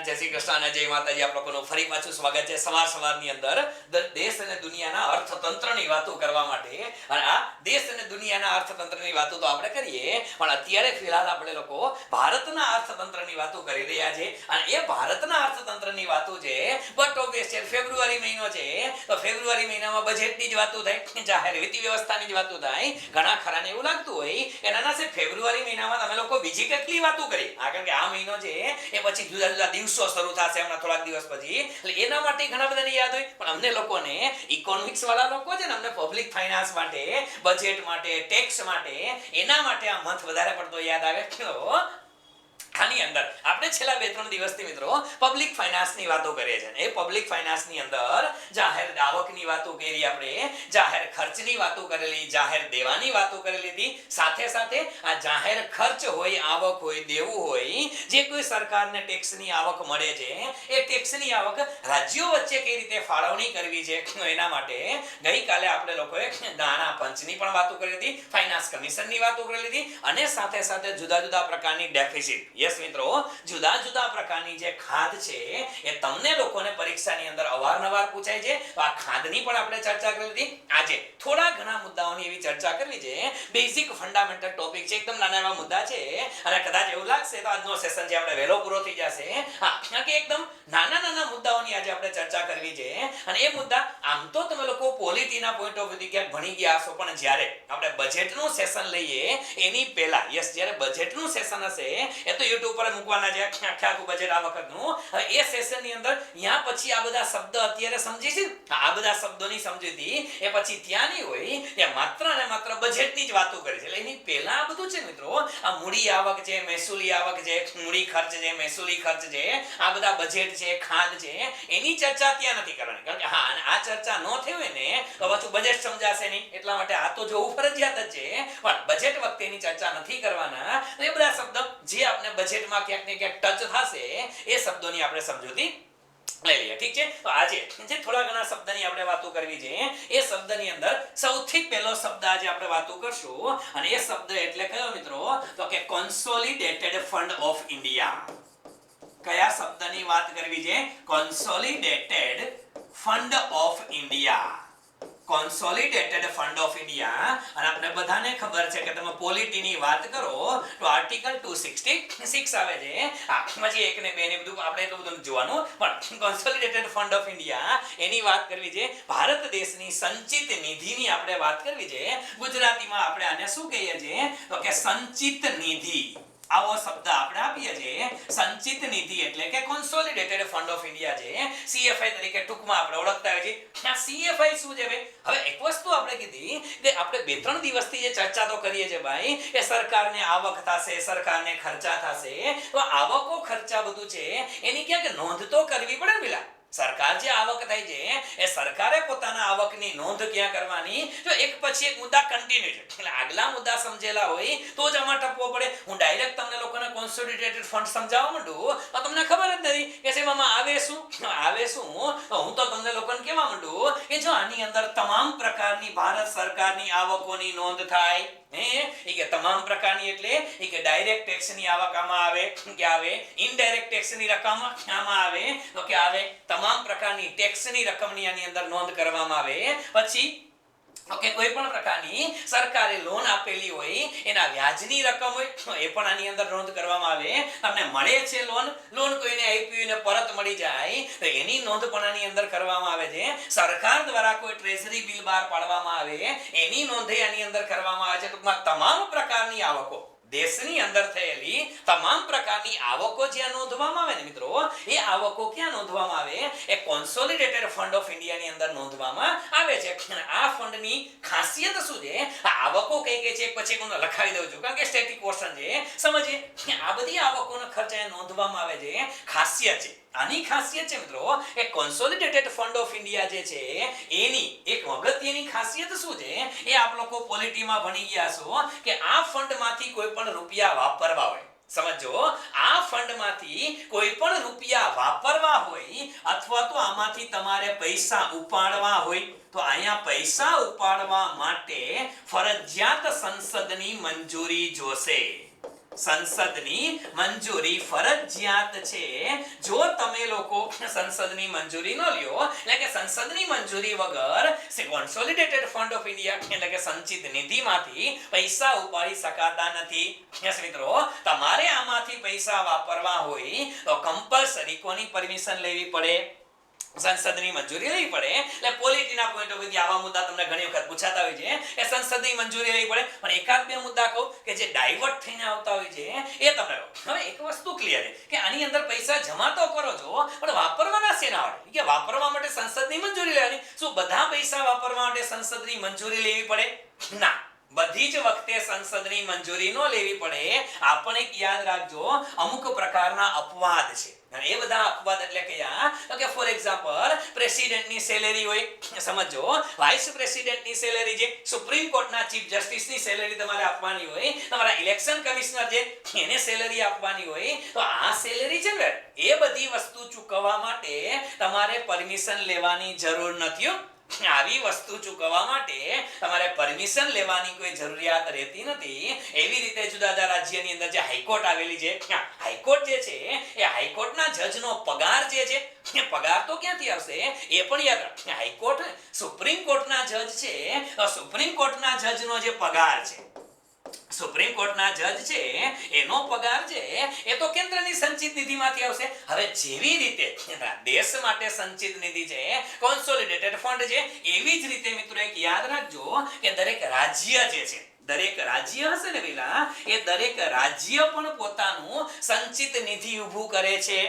જય શ્રી કૃષ્ણ અને જય માતાજી. આપ લોકોનું ફરી પાછું સ્વાગત છે સવારની અંદર દેશ અને દુનિયાના અર્થતંત્રની વાતો કરવા માટે. અને આ દેશ અને દુનિયાના અર્થતંત્રની વાતો તો આપણે કરીએ, પણ અત્યારે ફિલહાલ આપણે લોકો ભારતના અર્થતંત્રની વાતો કરી રહ્યા છે. અને એ ભારતના અર્થતંત્રની વાતો છે બટ ઓબ્વિયસ છે, ફેબ્રુઆરી મહિનો છે તો ફેબ્રુઆરી મહિનામાં બજેટની જ વાતો થાય, જાહેર વિત્ત વ્યવસ્થાની જ વાતો થાય. ઘણા ખરાને એવું લાગતું હોય કે નાના સાહેબ ફેબ્રુઆરી મહિનામાં તમે લોકો બીજી કેટલી વાતો કરી, કારણ કે આ મહિનો છે એ પછી જુદા જુદા દિવસો શરૂ થશે હમણાં થોડાક દિવસ પછી, એટલે એના માટે ઘણા બધાને યાદ હોય. પણ અમને લોકોને ઇકોનોમિક્સ વાળા લોકો છે ને, અમને પબ્લિક ફાઇનાન્સ માટે, બજેટ માટે, ટેક્સ માટે, એના માટે આ મંથ વધારે પડતો યાદ આવે. આની અંદર આપણે છેલ્લા 2-3 દિવસથી મિત્રો પબ્લિક ફાઇનાન્સની વાતો કરીએ છીએ. એ પબ્લિક ફાઇનાન્સની અંદર જાહેર આવકની વાતો કરી, આપણે જાહેર ખર્ચની વાતો કરેલી, જાહેર દેવાની વાતો કરેલી હતી. સાથે સાથે આ જાહેર ખર્ચ હોય, આવક હોય, દેવું હોય, જે કોઈ સરકારને ટેક્સની આવક મળે છે, એ ટેક્સની આવક રાજ્યો વચ્ચે કઈ રીતે ફાળવણી કરવી છે એના માટે ગઈકાલે આપણે લોકોએ નાણાં પંચની પણ વાતો કરી હતી, ફાઇનાન્સ કમિશનની વાતો કરેલી હતી, અને સાથે સાથે જુદા જુદા પ્રકારની ડેફિસિટ. યસ મિત્રો, જુદા જુદા પ્રકારની જે ખાધ છે એ તમને લોકોને પરીક્ષાની અંદર અવારનવાર પૂછાય છે. તો આ ખાધની પણ આપણે ચર્ચા કરી હતી. આજે થોડા ઘણા મુદ્દાઓની એવી ચર્ચા કરવી છે. બેઝિક ફંડામેન્ટલ ટોપિક છે, એકદમ નાના એવા મુદ્દા છે, અને કદાચ એવું લાગશે તો આજનો સેશન જે આપણે વહેલો પૂરો થઈ જશે. હા, કે એકદમ નાના મુદ્દાઓની આજે આપણે ચર્ચા કરવી છે. અને એ મુદ્દા આમ તો તમે લોકો પોલિટીના પોઈન્ટ ઓફ વ્યૂથી ક્યાંક ભણી ગયા હશો, પણ જ્યારે આપણે બજેટનું સેશન લઈએ એની પહેલા, યસ, જ્યારે બજેટનું સેશન હશે એ તો YouTube પર મૂકવાના છે આખું બજેટ આ વખતનું. હવે એ સેશનની અંદર ત્યાં પછી આ બધા શબ્દ અત્યારે સમજી છે, આ બધા શબ્દોની સમજૂતી એ પછી ત્યાં નહીં હોય, એ માત્ર ને માત્ર બજેટની જ વાતો કરી છે. એટલે એની પહેલા આ બધું છે મિત્રો, આ મૂડી આવક છે, મહેસૂલી આવક છે, મૂડી ખર્ચ છે, મહેસૂલી ખર્ચ છે, આ બધા બજેટ છે, ખાધ છે, એની ચર્ચા ત્યાં નથી કરવાની. કારણ કે હા, અને આ ચર્ચા ન થઈ હોય ને તો પાછું બજેટ સમજાશે નહીં. એટલા માટે આ તો જોવું ફરજિયાત જ છે, પણ બજેટ વખતે એની ચર્ચા નથી કરવાના. એ બધા શબ્દ જે આપણે બજેટમાં ક્યાંક ને ક્યાંક ટચ થશે એ શબ્દોની આપણે સમજૂતી લઈ લઈએ. ઠીક છે, તો આજે જે થોડા ઘણા શબ્દની આપણે વાતો કરવી છે, એ શબ્દની અંદર સૌથી પહેલો શબ્દ આજે આપણે વાતો કરશું, અને એ શબ્દ એટલે કયો મિત્રો, તો કે કોન્સોલિડેટેડ ફંડ ઓફ ઇન્ડિયા. કયા શબ્દની વાત કરવી છે? Consolidated fund of India. Consolidated fund of India. અને આપણે બધાને ખબર છે કે તમે પોલિટીની વાત કરો તો આર્ટિકલ 266 આવે છે. પછી 1 ને 2 ને બધું આપણે એટલું બધું જોવાનું, પણ કોન્સોલિડેટેડ ફંડ ઓફ ઇન્ડિયા એની વાત કરવી છે. ભારત દેશની સંચિત નિધિની આપણે વાત કરવી છે. ગુજરાતીમાં આપણે આને શું કહીએ છીએ તો કે સંચિત નિધિ. આવો શબ્દ આપણે આપીએ છીએ, સંચિત નિધિ, એટલે કે કોન્સોલિડેટેડ ફંડ ઓફ ઇન્ડિયા છે. CFI તરીકે ટૂંકમાં આપણે ઓળખતા હોઈએ છીએ. આ CFI શું છે ભાઈ? હવે એક વસ્તુ આપણે કીધી કે આપણે 2-3 દિવસથી જે ચર્ચા તો કરીએ છીએ ભાઈ, એ સરકારને આવક થશે, સરકારને ખર્ચા થશે. તો આવકો ખર્ચા બધું છે એની ક્યાંક નોંધ તો કરવી પડે ને પેલા. સરકાર જે આવક થાય છે એ સરકારે પોતાના આવકની નોંધ ક્યાં કરવાની? જો એક પછી એક મુદ્દા કન્ટિન્યુ છે, એટલે આગલા મુદ્દા સમજેલા હોય તો જ આમાં ટપવો પડે. હું ડાયરેક્ટ તમને લોકોને કોન્સોલિડેટેડ ફંડ સમજાવવા માંડું તો તમને ખબર જ નથી કે સાહેબ આમાં આવે શું. હું તો તમને લોકોને કહેવા માંડું કે જો આની અંદર તમામ પ્રકારની ભારત સરકારની આવકોની નોંધ થાય, કે તમામ પ્રકારની, એટલે કે ડાયરેક્ટ ટેક્સની આવક આમાં આવે કે આવે, ઇનડાયરેક્ટ ટેક્સની રકમ આમાં આવે તો કે આવે, તમામ પ્રકારની ટેક્સની રકમની આની અંદર નોંધ કરવામાં આવે. પછી ઓકે, કોઈ પણ પ્રકારની સરકારે લોન આપેલી હોય એના વ્યાજની રકમ હોય તો એ પણ આની અંદર નોંધ કરવામાં આવે. તમને મળે છે લોન કોઈને આપી ને પરત મળી જાય તો એની નોંધ પણ આની અંદર કરવામાં આવે છે. સરકાર દ્વારા કોઈ ટ્રેઝરી બિલ બહાર પાડવામાં આવે એની નોંધ આની અંદર કરવામાં આવે છે. ટૂંકમાં તમામ પ્રકારની આવકો, દેશની અંદર થયેલી તમામ પ્રકારની આવકો જ્યાં નોંધવામાં આવે ને મિત્રો, એ આવકો ક્યાં નોંધવામાં આવે? એ કોન્સોલિડેટેડ ફંડ ઓફ ઇન્ડિયાની અંદર નોંધવામાં આવે છે. આ ફંડની ખાસિયત શું છે? આ આવકો કઈ કઈ છે પછી હું લખાવી દઉં છું, કારણ કે સ્ટેટિક પોર્શન છે. સમજીએ, આ બધી આવકોનો ખર્ચ અહીંયા નોંધવામાં આવે છે. ખાસિયત છે, આની ખાસિયત છે મિત્રો, એ કોન્સોલિડેટેડ ફંડ ઓફ ઇન્ડિયા જે છે એની એક અગત્યની ખાસિયત શું છે એ આપ લોકો પોલિટીમાં ભણી ગયા છો કે આ ફંડમાંથી કોઈ પણ રૂપિયા વાપરવા હોય, સમજો, આ ફંડમાંથી કોઈ પણ રૂપિયા વાપરવા હોય અથવા તો આમાંથી તમારે પૈસા ઉપાડવા હોય તો અહીંયા પૈસા ઉપાડવા માટે ફરજિયાત સંસદની મંજૂરી જોશે. સંસદની મંજૂરી ફરજિયાત છે. જો તમે લોકો સંસદની મંજૂરી ન લ્યો, એટલે કે સંસદની મંજૂરી વગર કોન્સોલિડેટેડ ફંડ ઓફ ઇન્ડિયા એટલે કે સંચિત નિધિમાંથી પૈસા ઉપાડી શકાતા નથી. યસ મિત્રો, તમારે આમાંથી પૈસા વાપરવા હોય તો કમ્પલસરી કોની પરમિશન લેવી પડે? સંસદની મંજૂરી લેવી પડે. એટલે પોલિટીના પોઈન્ટ ઓફ વ્યૂથી આવા મુદ્દા તમને ઘણી વખત પૂછાતા હોય છે કે સંસદની મંજૂરી લેવી પડે. પણ એકાદ બે મુદ્દા કહું કે જે ડાયવર્ટ થઈને આવતા હોય છે એ તમને કહું. હવે એક વસ્તુ ક્લિયર છે કે આની અંદર પૈસા જમા તો કરો છો, પણ વાપરવાના શેના માટે? કે વાપરવા માટે સંસદની મંજૂરી લેવાની. શું બધા પૈસા વાપરવા માટે સંસદની મંજૂરી લેવી પડે? ના, બધી જ વખતે સંસદની મંજૂરી ન લેવી પડે. આપણે એક યાદ રાખજો, અમુક પ્રકારના અપવાદ છે. અને એ બધા અપવાદ એટલે કયા? તો કે ફોર એક્ઝામ્પલ પ્રેસિડેન્ટની સેલેરી હોય, સમજો, વાઇસ પ્રેસિડેન્ટની સેલેરી છે, સુપ્રીમ કોર્ટના ચીફ જસ્ટિસની સેલેરી તમારે આપવાની હોય, તમારા ઇલેક્શન કમિશનર છે એને સેલેરી આપવાની હોય, તો આ સેલેરી છે ને એ બધી વસ્તુ ચૂકવવા માટે તમારે પરમિશન લેવાની જરૂર નથી. આવી વસ્તુ ચૂકવવા માટે તમારે પરમિશન લેવાની કોઈ જરૂરિયાત રહેતી નથી. એવી રીતે જુદા જુદા રાજ્યની અંદર જે હાઈકોર્ટ આવેલી છે, હાઈકોર્ટ જે છે એ હાઈકોર્ટના જજનો પગાર જે છે એ પગાર તો ક્યાંથી આવશે એ પણ યાદ રાખ. હાઈકોર્ટ સુપ્રીમ કોર્ટના જજ છે, સુપ્રીમ કોર્ટના જજનો જે પગાર છે, સુપ્રીમ કોર્ટના જજ છે એનો પગાર છે એ તો કેન્દ્રની સંચિત નિધિમાંથી આવશે. હવે જેવી રીતે દેશ માટે સંચિત નિધિ છે, કોન્સોલિડેટેડ ફંડ છે, એવી જ રીતે મિત્રો એક યાદ રાખજો કે દરેક રાજ્ય જે છે, દરેક રાજ્ય હશે ને પેલા, એ દરેક રાજ્ય પણ પોતાનું સંચિત નિધિ ઊભું કરે છે.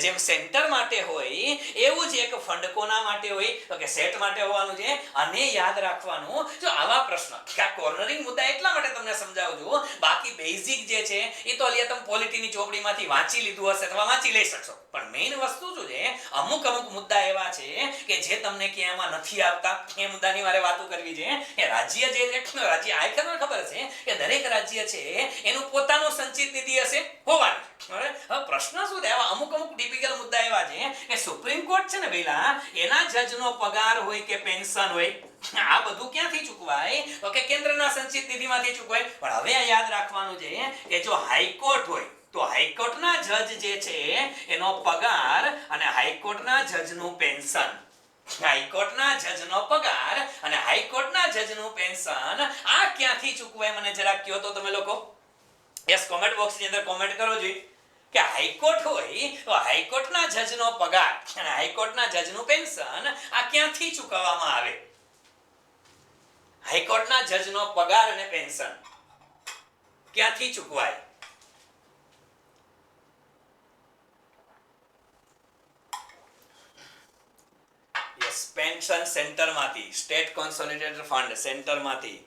જેમ સેન્ટર માટે હોય એવું જ એક ફંડ કોના માટે હોય તો કે સેટ માટે હોવાનું છે. અને યાદ રાખવાનું, જો આવા પ્રશ્ન કે આ કોર્નરિંગ મુદ્દા એટલા માટે તમને સમજાવજો, બાકી બેઝિક જે છે એ તો અલિયા તમે પોલિટીની ચોપડીમાંથી વાંચી લીધું હશે અથવા વાંચી લઈ શકશો. પણ મેઇન વસ્તુ શું છે, અમુક મુદ્દા એવા છે કે જે તમને ક્યાંમાં નથી આવતા, એ મુદ્દાની મારે વાતો કરવી છે. એ રાજ્ય જે છે, રાજ્ય આ ખબર છે કે દરેક રાજ્ય છે એનું પોતાનું સંચિત નિધિ હશે હોવાનું. હવે પ્રશ્ન શું થાય, અમુક ટિપિકલ મુદ્દા એવા છે કે સુપ્રીમ કોર્ટ છે ને પેલા, એના જજનો પગાર હોય કે પેન્શન હોય, આ બધું ક્યાંથી ચૂકવાય તો કે કેન્દ્રના સંચિત નિધિમાંથી ચૂકવાય. પણ હવે આ યાદ રાખવાનું છે કે જો હાઈકોર્ટ હોય તો હાઈકોર્ટના જજ જે છે એનો પગાર અને હાઈકોર્ટના જજનું પેન્શન, હાઈકોર્ટના જજનો પગાર અને હાઈકોર્ટના જજનું પેન્શન આ ક્યાંથી ચૂકવાય મને જરાક કહો તો તમે લોકો. યસ, કોમેન્ટ બોક્સ ની અંદર કોમેન્ટ કરો જોઈએ કે હાઈકોર્ટ હોય તો હાઈકોર્ટના જજનો પગાર અને હાઈકોર્ટના જજનું પેન્શન આ ક્યાંથી ચૂકવવામાં આવે? હાઈકોર્ટના જજનો પગાર અને પેન્શન ક્યાંથી ચૂકવાય? યસ, પેન્શન સેન્ટરમાંથી, સ્ટેટ કોન્સોલિડેટેડ ફંડ સેન્ટરમાંથી.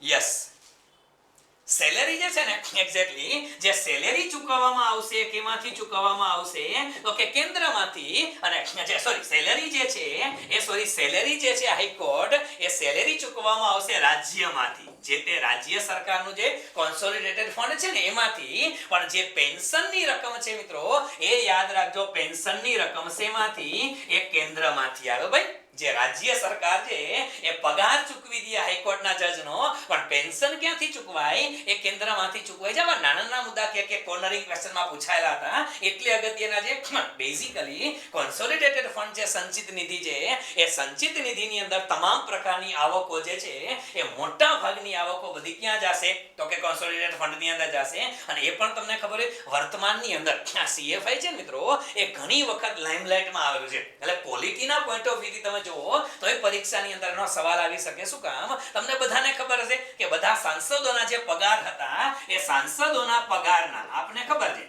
યસ, સેલેરી જે છે ને, એક્ઝેક્ટલી જે સેલેરી ચૂકવવામાં આવશે કેમાંથી ચૂકવવામાં આવશે તો કે કેન્દ્રમાંથી. અને જે સેલેરી જે છે એ સેલેરી જે છે હાઈકોર્ટ, એ સેલેરી ચૂકવવામાં આવશે રાજ્યમાંથી, જે તે રાજ્ય સરકારનું જે કોન્સોલિડેટેડ ફંડ છે ને એમાંથી. પણ જે પેન્શનની રકમ છે મિત્રો, એ યાદ રાખજો, પેન્શનની રકમ શેમાંથી? એ કેન્દ્રમાંથી આવે ભાઈ. જે રાજ્ય સરકાર છે એ પગાર ચૂકવી દે હાઈકોર્ટના જજનો, પણ પેન્શન ક્યાંથી ચૂકવાય? એ કેન્દ્રમાંથી ચૂકવાય. જેવા નાના નાના મુદ્દા કે કોર્નરિંગ ક્વેશ્ચનમાં પૂછાયેલા હતા, એટલે અગત્યના જે બેઝિકલી કોન્સોલિડેટેડ ફંડ છે, સંચિત નિધિ છે, એ સંચિત નિધિની અંદર તમામ પ્રકારની આવકો જે છે એ મોટા ભાગની આવકો બધી ક્યાં જશે તો કે કોન્સોલિડેટેડ ફંડની અંદર જશે. અને એ પણ તમને ખબર હોય, વર્તમાનની અંદર આ CFI છે મિત્રો, એ ઘણી વખત લાઇમલાઇટમાં આવેલું છે. એટલે પોલિટીના પોઈન્ટ ઓફ વ્યૂથી તમે જો તો એ પરીક્ષાની અંદરનો સવાલ આવી શકે. શું કામ? તમને બધાને ખબર હશે કે બધા સાંસદોના જે પગાર હતા, એ સાંસદોના પગારના આપને ખબર છે,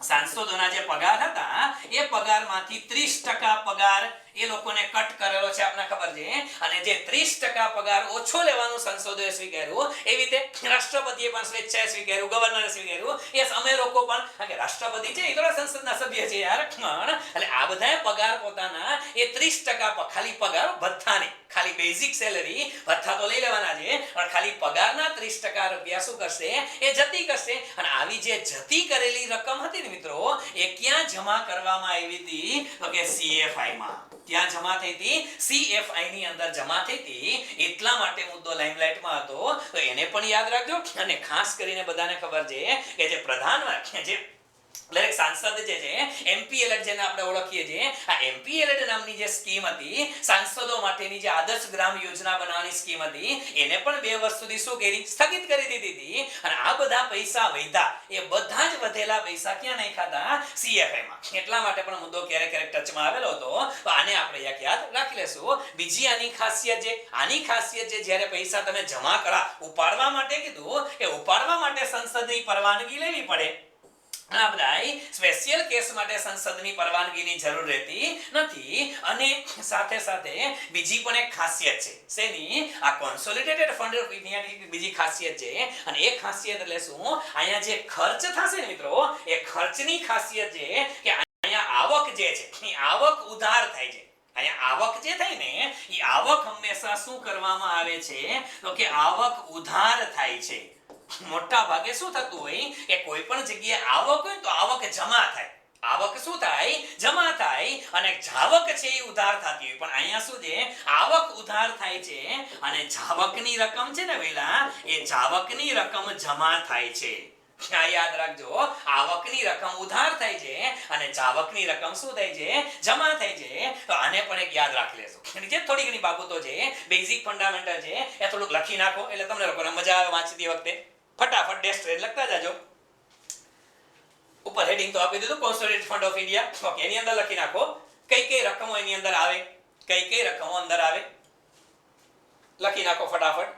સાંસદોના જે પગાર હતા એ પગારમાંથી 30% પગાર એ લોકોને કટ કરેલો છે, આપને ખબર છે. અને જે 30% પગાર ઓછો લેવાનું સંસદોએ સ્વીકાર્યું, એવી રીતે રાષ્ટ્રપતિએ પણ સ્વેચ્છાએ સ્વીકાર્યું, ગવર્નરે સ્વીકાર્યું. યસ, અમે લોકો પણ, કારણ કે રાષ્ટ્રપતિ છે એ તો સંસદના સભ્ય છે યાર. એટલે આ બધાએ પગાર પોતાના એ 30% ખાલી પગાર ભથ્થાને, ખાલી બેઝિક સેલરી ભથ્થા તો લઈ લેવાના છે, પણ ખાલી પગારના 30% રૂપિયા શું કરશે? એ જતી કરશે. અને આવી જે જતી કરેલી રકમ હતી ને મિત્રો, એ ક્યાં જમા કરવામાં આવી હતી? તો કે CFI માં. ક્યાં જમા થઈ હતી? CFI ની અંદર જમા થઈ હતી. એટલા માટે મુદ્દો લાઇમલાઇટમાં હતો, તો એને પણ યાદ રાખજો. અને ખાસ કરીને બધાને ખબર છે કે જે પ્રધાનમંત્રી જે દરેક સાંસદ જે છે MPLAD જેને આપણે ઓળખીએ છીએ, આ MPLAD નામની જે સ્કીમ હતી, સાંસદો માટેની જે આદર્શ ગ્રામ યોજના બનાવવાની સ્કીમ હતી, એને પણ 2 વર્ષ સુધી શું કરી? સ્થગિત કરી દીધી હતી. અને આ બધા પૈસા વધ્યા, એ બધા જ વધેલા પૈસા ક્યાં નાખ્યા હતા? CFI માં. એટલા માટે પણ મુદ્દો ક્યારેક ટચમાં આવેલો હતો, તો આને આપણે યાદ રાખી લેશું. બીજી આની ખાસિયત છે જ્યારે પૈસા તમે જમા કરા ઉપાડવા માટે કીધું કે ઉપાડવા માટે સંસદની પરવાનગી લેવી પડે. આ બધાય સ્પેશિયલ કેસ માટે સંસદની પરવાનગીની જરૂર રહેતી નથી. અને સાથે સાથે બીજી પણ એક ખાસિયત છે. શેની? આ કોન્સોલિડેટેડ ફંડ ઓફ ઇન્ડિયાની બીજી ખાસિયત છે. અને એ ખાસિયત એટલે શું? અહીંયા જે ખર્ચ થશે ને મિત્રો, એ ખર્ચની ખાસિયત છે કે અહીંયા આવક જે છે એ આવક ઉધાર થાય છે. અહીંયા આવક જે થાય ને, એ આવક હંમેશા શું કરવામાં આવે છે? તો કે આવક ઉધાર થાય છે. મોટા ભાગે શું થતું હોય કે કોઈ પણ જગ્યાએ આવક હોય તો આવક જમા થાય. આવક શું થાય? જમા થાય. અને જાવક છે એ ઉધાર થતી હોય. પણ અહીંયા શું છે? આવક ઉધાર થાય છે અને જાવકની રકમ છે ને વેલા, એ જાવકની રકમ જમા થાય છે. આ યાદ રાખજો, આવકની રકમ ઉધાર થાય છે અને જાવકની રકમ શું થાય છે? જમા થાય છે. તો આને પણ એક યાદ રાખી લેશો. નીચે થોડી ઘણી બાબતો છે, બેઝિક ફંડામેન્ટલ છે, એ થોડુંક લખી નાખો એટલે તમને લોકોને મજા આવે વાંચતી વખતે. ફટાફટ ડેશ ટ્રેન લખતા જાજો. ઉપર હેડિંગ તો આપી દીધું, consolidated fund of India. Okay, એની અંદર લખી નાખો કઈ રકમો એની અંદર આવે, કઈ રકમો અંદર આવે. લખી નાખો ફટાફટ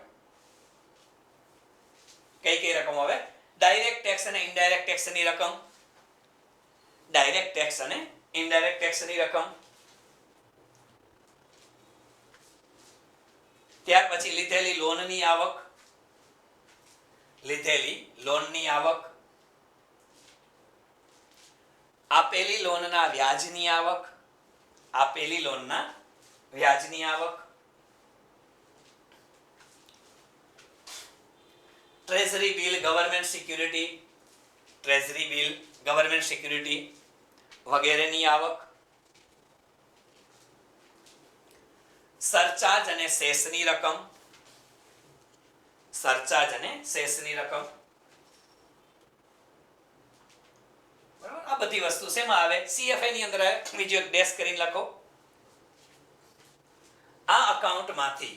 કઈ રકમો આવે. ડાયરેક્ટ ટેક્સ અને ઇનડાયરેક્ટ ટેક્સ ની રકમ, ડાયરેક્ટ ટેક્સ અને ઇનડાયરેક્ટ ટેક્સ ની રકમ. ત્યાર પછી લીધેલી લોનની આવક, લીધેલી લોનની આવક, આપેલી લોનના વ્યાજની આવક, આપેલી લોનના વ્યાજની આવક, treasury bill, government security, treasury bill, government security વગેરેની આવક, સરચાર્જ અને સેસની રકમ, સરચાર્જ અને સેસની રકમ. બરાબર, આ બધી વસ્તુ શેમાં આવે? CFI ની અંદર આવે. બીજો એક ડેશ કરીને લખો. આ અકાઉન્ટમાંથી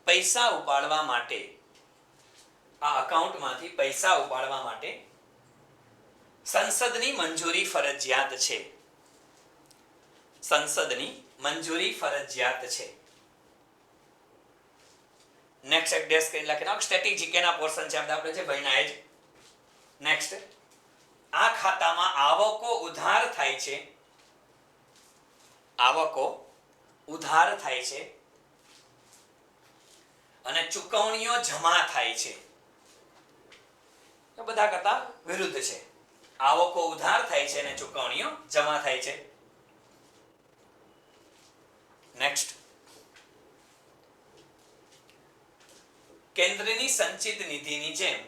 પૈસા ઉપાડવા માટે, આ અકાઉન્ટમાંથી પૈસા ઉપાડવા માટે સંસદની મંજૂરી ફરજિયાત છે. સંસદની મંજૂરી ફરજિયાત છે. નેક્સ્ટ એક ડેશ કરીને લખી નાખો. સ્ટેટિક જીકેના પોર્શન છે આપણે જે ભણ્યા જ. નેક્સ્ટ, આ ખાતામાં આવકો ઉધાર થાય છે, આવકો ઉધાર થાય છે અને ચુકવણીઓ જમા થાય છે. તો બધા કરતા વિરુદ્ધ છે. આવકો ઉધાર થાય છે અને ચુકવણીઓ જમા થાય છે. નેક્સ્ટ, કેન્દ્રની સંચિત નિધિની જેમ,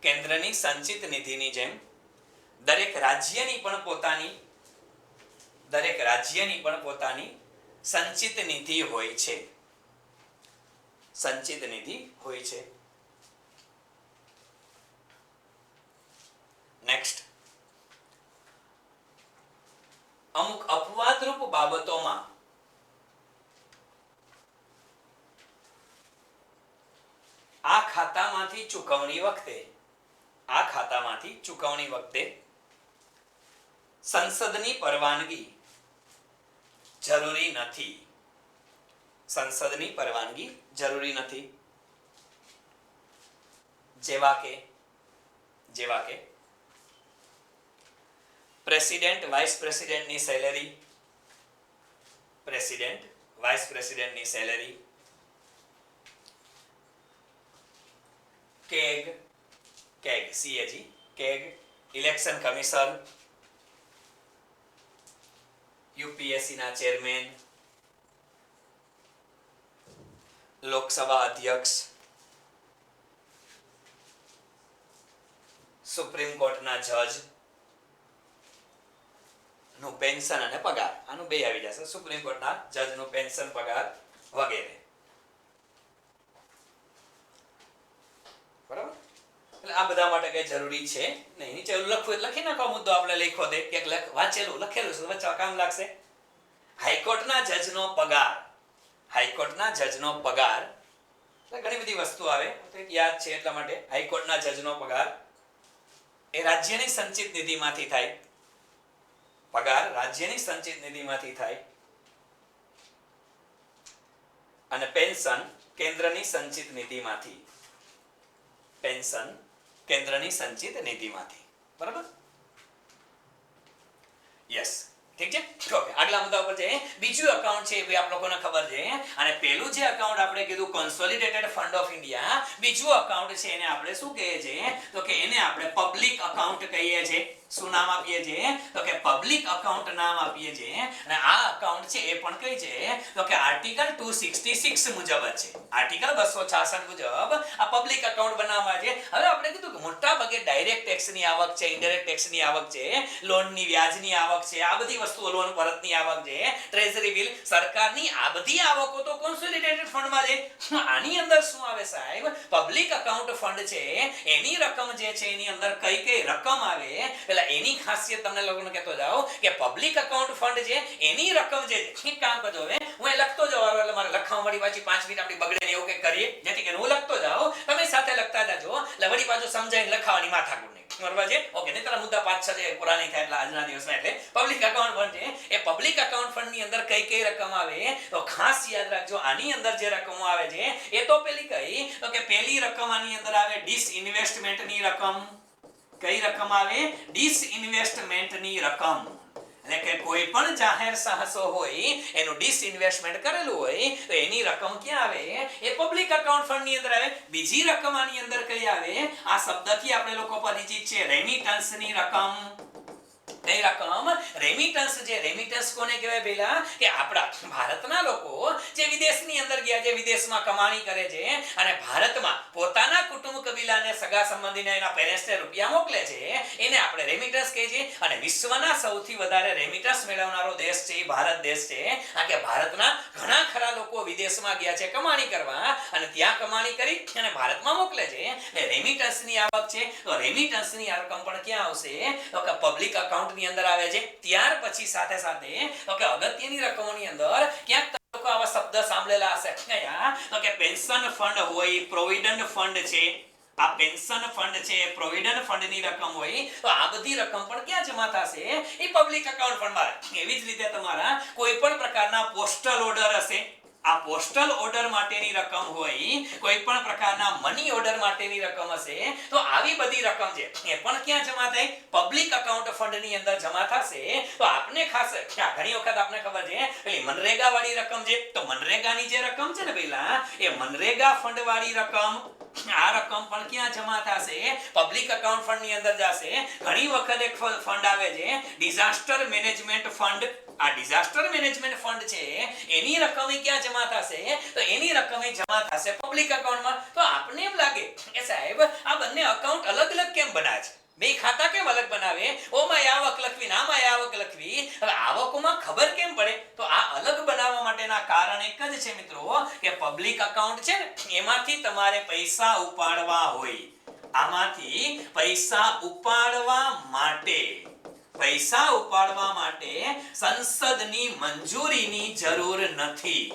કેન્દ્રની સંચિત નિધિની જેમ દરેક રાજ્યની પણ પોતાની સંચિત નિધિ હોય છે. સંચિત નિધિ હોય છે. નેક્સ્ટ, અમુક અપવાદરૂપ બાબતોમાં આ ખાતામાંથી ચૂકવણી વખતે સંસદની પરવાનગી જરૂરી નથી. સંસદની પરવાનગી જરૂરી નથી. જેવા કે પ્રેસિડેન્ટ વાઇસ પ્રેસિડેન્ટની સેલેરી, પ્રેસિડેન્ટ વાઇસ પ્રેસિડેન્ટની salary, CAG election commission, UPSC ના ચેરમેન, લોકસભા અધ્યક્ષ, સુપ્રીમ કોર્ટના જજ નું પેન્શન અને પગાર, આનું બે આવી જશે, સુપ્રીમ કોર્ટના જજ નું પેન્શન, પગાર વગેરે. બરાબર, એટલે આ બધા માટે કઈ જરૂરી છે નહીં. નીચે લખવું લખી નાખો મુદ્દો, આપણે લખો દે કે વાંચેલું લખેલું છે વચ્ચે કામ લાગશે. હાઈકોર્ટના જજનો પગાર, હાઈકોર્ટના જજનો પગાર ઘણી બધી વસ્તુ આવે યાદ છે એટલા માટે. હાઈકોર્ટના જજનો પગાર એ રાજ્યની સંચિત નિધિમાંથી થાય, પગાર રાજ્યની સંચિત નિધિમાંથી થાય, અને પેન્શન કેન્દ્રની સંચિત નિધિમાંથી, પેન્શન કેન્દ્રની સંચિત નિધિમાંથી. બરાબર, યસ, ઠીક છે. ઓકે, આગલા મુદ્દા ઉપર છે. બીજું એકાઉન્ટ છે એ આપ લોકોને ખબર છે. અને પહેલું જે એકાઉન્ટ આપણે કીધું કોન્સોલિડેટેડ ફંડ ઓફ ઇન્ડિયા, બીજું એકાઉન્ટ છે એને આપણે શું કહીએ છીએ? તો કે એને આપણે પબ્લિક એકાઉન્ટ કહીએ છીએ. શું નામ આપીએ છીએ? તો કે પબ્લિક એકાઉન્ટ નામ આપીએ છીએ. અને આ એકાઉન્ટ છે એ પણ કઈ છે? તો કે આર્ટિકલ 266 મુજબ જ છે. આર્ટિકલ 266 મુજબ આ પબ્લિક એકાઉન્ટ બનાવવા છે. હવે આપણે કીધું કે મોટા ભાગે ડાયરેક્ટ ટેક્સ ની આવક છે, ઇનડાયરેક્ટ ટેક્સ ની આવક છે, લોન ની વ્યાજની આવક છે, આ બધી વસ્તુઓ, લોન પરતની આવક છે, ટ્રેઝરી બિલ, સરકારની આ બધી આવકો તો કોન્સોલિડેટેડ ફંડમાં છે. આની અંદર શું આવે સાહેબ? પબ્લિક એકાઉન્ટ ફંડ છે એની રકમ જે છે એની અંદર કઈ કઈ રકમ આવે, પેલા એની ખાસિયત તમને લોકોને કહેતો જાઉં કે પબ્લિક એકાઉન્ટ ફંડ છે એની રકમ જે છે, એક કામ કરજો, હવે હું એ લખતો જાઉં, એટલે મારે લખવા મળી પાછી 5 મિનિટ આપણી બગડે ને એવું કંઈક કરીએ, જેથી કરીને હું લખતો જાઉં, તમે સાથે લખતા જાજો, એટલે વળી પાછું સમજાઈને લખાવાની માથાકૂટ નહીં. બરાબર છે? ઓકે, નહીતર મુદ્દા 5-6 જે પૂરા નહીં થાય એટલે આજના દિવસમાં. એટલે પબ્લિક એકાઉન્ટ ફંડ છે એ પબ્લિક એકાઉન્ટ ફંડ ની અંદર કઈ કઈ રકમ આવે તો ખાસ યાદ રાખજો. આની અંદર જે રકમો આવે છે એ તો પેલી કઈ, તો કે પેલી રકમ આની અંદર આવે ડિસઇન્વેસ્ટમેન્ટ ની રકમ. કઈ રકમ આવે? ડિસઇન્વેસ્ટમેન્ટ ની રકમ. એટલે કે કોઈ પણ જાહેર સાહસો હોય એનું ડિસઇન્વેસ્ટમેન્ટ કરેલું હોય તો એની રકમ ક્યાં આવે? એ પબ્લિક એકાઉન્ટ ફંડ ની અંદર આવે. બીજી રકમ આની અંદર કઈ આવે? આ શબ્દથી આપણે લોકો પરિચિત છે, રેમિટન્સ ની રકમ. કઈ રકમ? રેમિટન્સ. જે રેમિટન્સ કોને કહેવાય? પહેલા કે આપણા ભારતના લોકો જે વિદેશની અંદર ગયા, જે વિદેશમાં કમાણી કરે છે અને ભારતમાં પોતાના કુટુંબ કબીલાને, સગા સંબંધીને, એના પેરેન્ટ્સને રૂપિયા મોકલે છે, એને આપણે રેમિટન્સ કહીએ છીએ. અને વિશ્વના સૌથી વધારે રેમિટન્સ મેળવનારો દેશ છે એ ભારત દેશ છે. આ કે ભારતના ઘણા ખરા લોકો વિદેશમાં ગયા છે કમાણી કરવા અને ત્યાં કમાણી કરી અને ભારતમાં મોકલે છે. એટલે રેમિટન્સની આવક છે. તો રેમિટન્સની આ રકમ પણ ક્યાં આવશે? તો કે પબ્લિક એકાઉન્ટ ની અંદર આવે છે. ત્યાર પછી સાથે સાથે તો કે અગત્યની રકમોની અંદર ક્યાંક લોકો આવા શબ્દ સાંભળેલા હશે કયા? તો કે પેન્શન ફંડ હોય, પ્રોવિડન્ટ ફંડ છે. આ પેન્શન ફંડ છે, પ્રોવિડન્ટ ફંડ ની રકમ હોય તો આ બધી રકમ પણ ક્યાં જમા થશે? એ પબ્લિક એકાઉન્ટ ફંડમાં. એવી જ રીતે તમારા કોઈ પણ પ્રકારના પોસ્ટલ ઓર્ડર હશે, આ પોસ્ટલ ઓર્ડર માટેની રકમ હોય, કોઈ પણ પ્રકારના મની ઓર્ડર માટેની રકમ હશે તો આવી બધી રકમ છે એ પણ ક્યાં જમા થાય? પબ્લિક એકાઉન્ટ ફંડ ની અંદર જમા થશે. તો આપને ખાસ ઘણી વખત આપને ખબર છે પેલી મનરેગા વાળી રકમ છે, તો મનરેગાની જે રકમ છે ને પહેલા એ મનરેગા ફંડ વાળી રકમ, આ રકમ પણ ક્યાં જમા થશે? પબ્લિક એકાઉન્ટ ફંડ ની અંદર જશે. ઘણી વખત એક ફંડ આવે છે ડિઝાસ્ટર મેનેજમેન્ટ ફંડ. આ ડિઝાસ્ટર મેનેજમેન્ટ ફંડ છે એની રકમ ક્યાં જમા થશે? તો એની રકમ જમા થશે પબ્લિક એકાઉન્ટમાં. તો આપને એમ લાગે કે સાહેબ આ બંને એકાઉન્ટ અલગ અલગ કેમ બનાવે છે? બે ખાતા કેમ અલગ બનાવે? ઓમાં આવક લખવી, આમાં આવક લખવી. હવે આવકોમાં ખબર કેમ પડે? તો આ અલગ બનાવવા માટેના કારણ એક જ છે મિત્રો કે પબ્લિક એકાઉન્ટ છે ને એમાંથી તમારે પૈસા ઉપાડવા હોય. આમાંથી પૈસા ઉપાડવા માટે સંસદની મંજૂરીની જરૂર નથી.